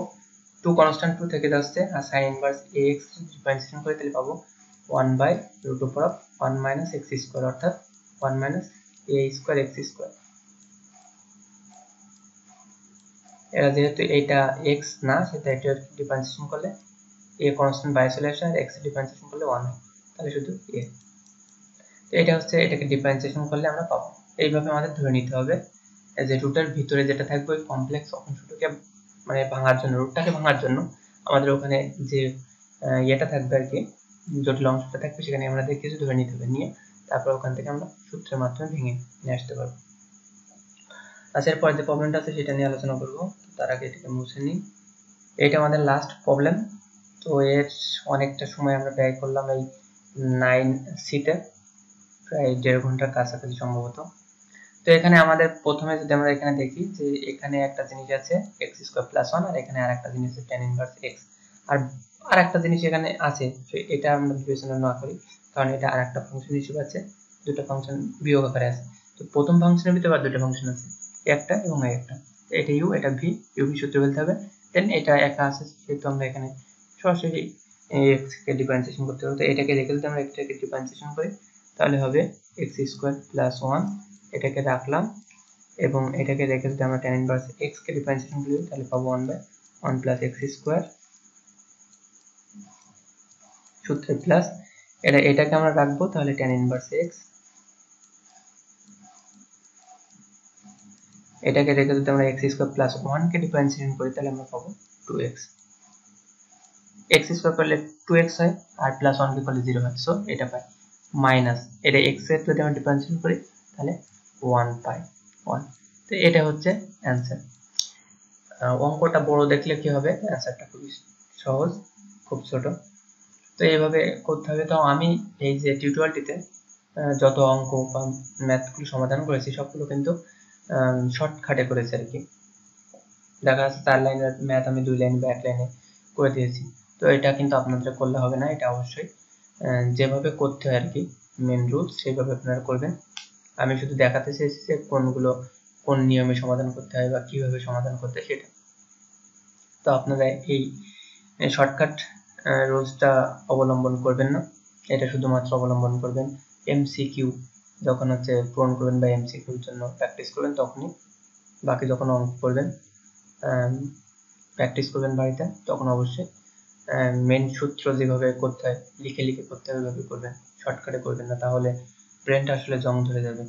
2 কনস্ট্যান্ট 2 থেকে যাচ্ছে, আর sin ইনভার্স ax ডিফারেন্সিয়েশন করে তাহলে পাবো 1/√1 - x² অর্থাৎ 1 - a² x²। এরা যেহেতু এটা x না, সেটা এটা ডিফারেন্সিয়েশন করলে a কনস্ট্যান্ট বাইরে চলে আসে, আর x ডিফারেন্সিয়েশন করলে 1 হয়, তাহলে শুধু a। তো এটা হচ্ছে, এটাকে ডিফারেন্সিয়েশন করলে আমরা পাবো। এইভাবে আমাদের ধরে নিতে হবে যে রুটের ভিতরে যেটা থাকবে ওই কমপ্লেক্স অংশটাকে মানে ভাঙার জন্য, রুটটাকে ভাঙার জন্য আমাদের ওখানে যে ইয়েটা থাকবে আর কি, জটিল অংশটা থাকবে, সেখানে আমাদের কিছু ধরে নিতে হবে, নিয়ে তারপর ওখান থেকে আমরা সূত্রের মাধ্যমে ভেঙে নিয়ে আসতে পারবো। আচ্ছা, এরপর যে প্রবলেমটা আছে সেটা নিয়ে আলোচনা করবো। তার আগে এটাকে মুছে নিই। এটা আমাদের লাস্ট প্রবলেম। তো এর অনেকটা সময় আমরা ব্যয় করলাম এই 9C-তে, প্রায় 1.5 ঘন্টার কাছাকাছি সম্ভবত। তো এখানে আমাদের প্রথমে যদি আমরা এখানে দেখি যে এখানে একটা জিনিস আছে x² + 1, আর এখানে আরেকটা জিনিস আছে tan ইনভার্স x, আর আরেকটা জিনিস এখানে আছে, এটা আমরা বিবেচনা না করি কারণ এটা আরেকটা ফাংশন হিসেবে আছে, দুটো ফাংশন বিয়োগ আকারে আছে। তো প্রথম ফাংশনের ভিতরে আর দুটো ফাংশন আছে, একটা এবং একটা, এটা u এটা v, u v সূত্র বলতে হবে। দেন এটা একা আছে, সেহেতু আমরা এখানে সরাসরি x কে ডিফারেন্সিয়েশন করতে হবে। তো এটাকে রেখে যদি আমরা এটাকে ডিফারেন্সিয়েশন করি তাহলে হবে x² + 1, এটাকে রাখলাম, এবং এটাকে রেখে যদি আমরা tan ইনভার্স x কে ডিফারেন্সিয়েশন করি তাহলে পাবো 1/1 + x² সূত্রে প্লাস এটাকে আমরা রাখবো, তাহলে tan ইনভার্স x, এটাকে রেখে যদি আমরা x² + 1 কে ডিফারেন্সিয়েশন করি তাহলে আমরা পাবো 2x। x² করলে 2x হয়, আর +1 কে করলে 0 হয়, সো এটা পাই মাইনাস, এটা x এর যদি আমরা ডিফারেন্সিয়েশন করি তাহলে 1 পাই 1। তো এটা হচ্ছে অ্যান্সার। অঙ্কটা বড় দেখলে কি হবে, অ্যান্সারটা খুবই সহজ, খুব ছোট। তো এইভাবে করতে হবে। তো আমি এই যে টিউটোরিয়ালটিতে যত অঙ্ক বা ম্যাথগুলো সমাধান করেছি সবগুলো কিন্তু শর্টকাটে করেছি আর কি। দেখা যাচ্ছে 4 লাইনের ম্যাথ আমি 2 লাইন বা 1 লাইনে করে দিয়েছি। তো এটা কিন্তু আপনাদের করলে হবে না, এটা অবশ্যই যেভাবে করতে হয় আর কি মেন রুলস সেইভাবে আপনারা করবেন। আমি শুধু দেখাতে চেয়েছি যে কোনগুলো কোন নিয়মে সমাধান করতে হয় বা কিভাবে সমাধান করতে হয় সেটা। তো আপনারা এই শর্টকাট রুলসটা অবলম্বন করবেন না, এটা শুধুমাত্র অবলম্বন করবেন এমসিকিউ যখন হচ্ছে পূরণ করবেন বা এমসিকিউর জন্য প্র্যাকটিস করবেন তখনই। বাকি যখন অঙ্ক করবেন প্র্যাকটিস করবেন বাড়িতে, তখন অবশ্যই মেন সূত্র যেভাবে করতে হয় লিখে লিখে করতে হবে ওইভাবে করবেন, শর্টকাটে করবেন না, তাহলে ব্রেনটা আসলে জং ধরে যাবে।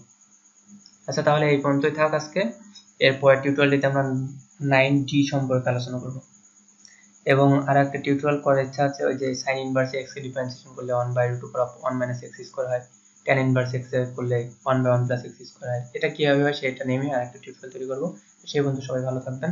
আচ্ছা, তাহলে এই পর্যন্তই থাক আজকে। এরপর টিউটোরিয়ালটিতে আমরা 9D সম্পর্কে আলোচনা করব, এবং আর একটা টিউটোরিয়াল করার ইচ্ছা আছে, ওই যে sin ইনভার্স x কে ডিফারেন্সিয়েশন করলে 1/√1 - x² হয়, tan ইনভার্স x এর করলে 1/1 + x² হয়, এটা কিভাবে হয় সেটা নিয়ে আমি আরেকটা টিউটোরিয়াল তৈরি করব। সেই পর্যন্ত সবাই ভালো থাকবেন।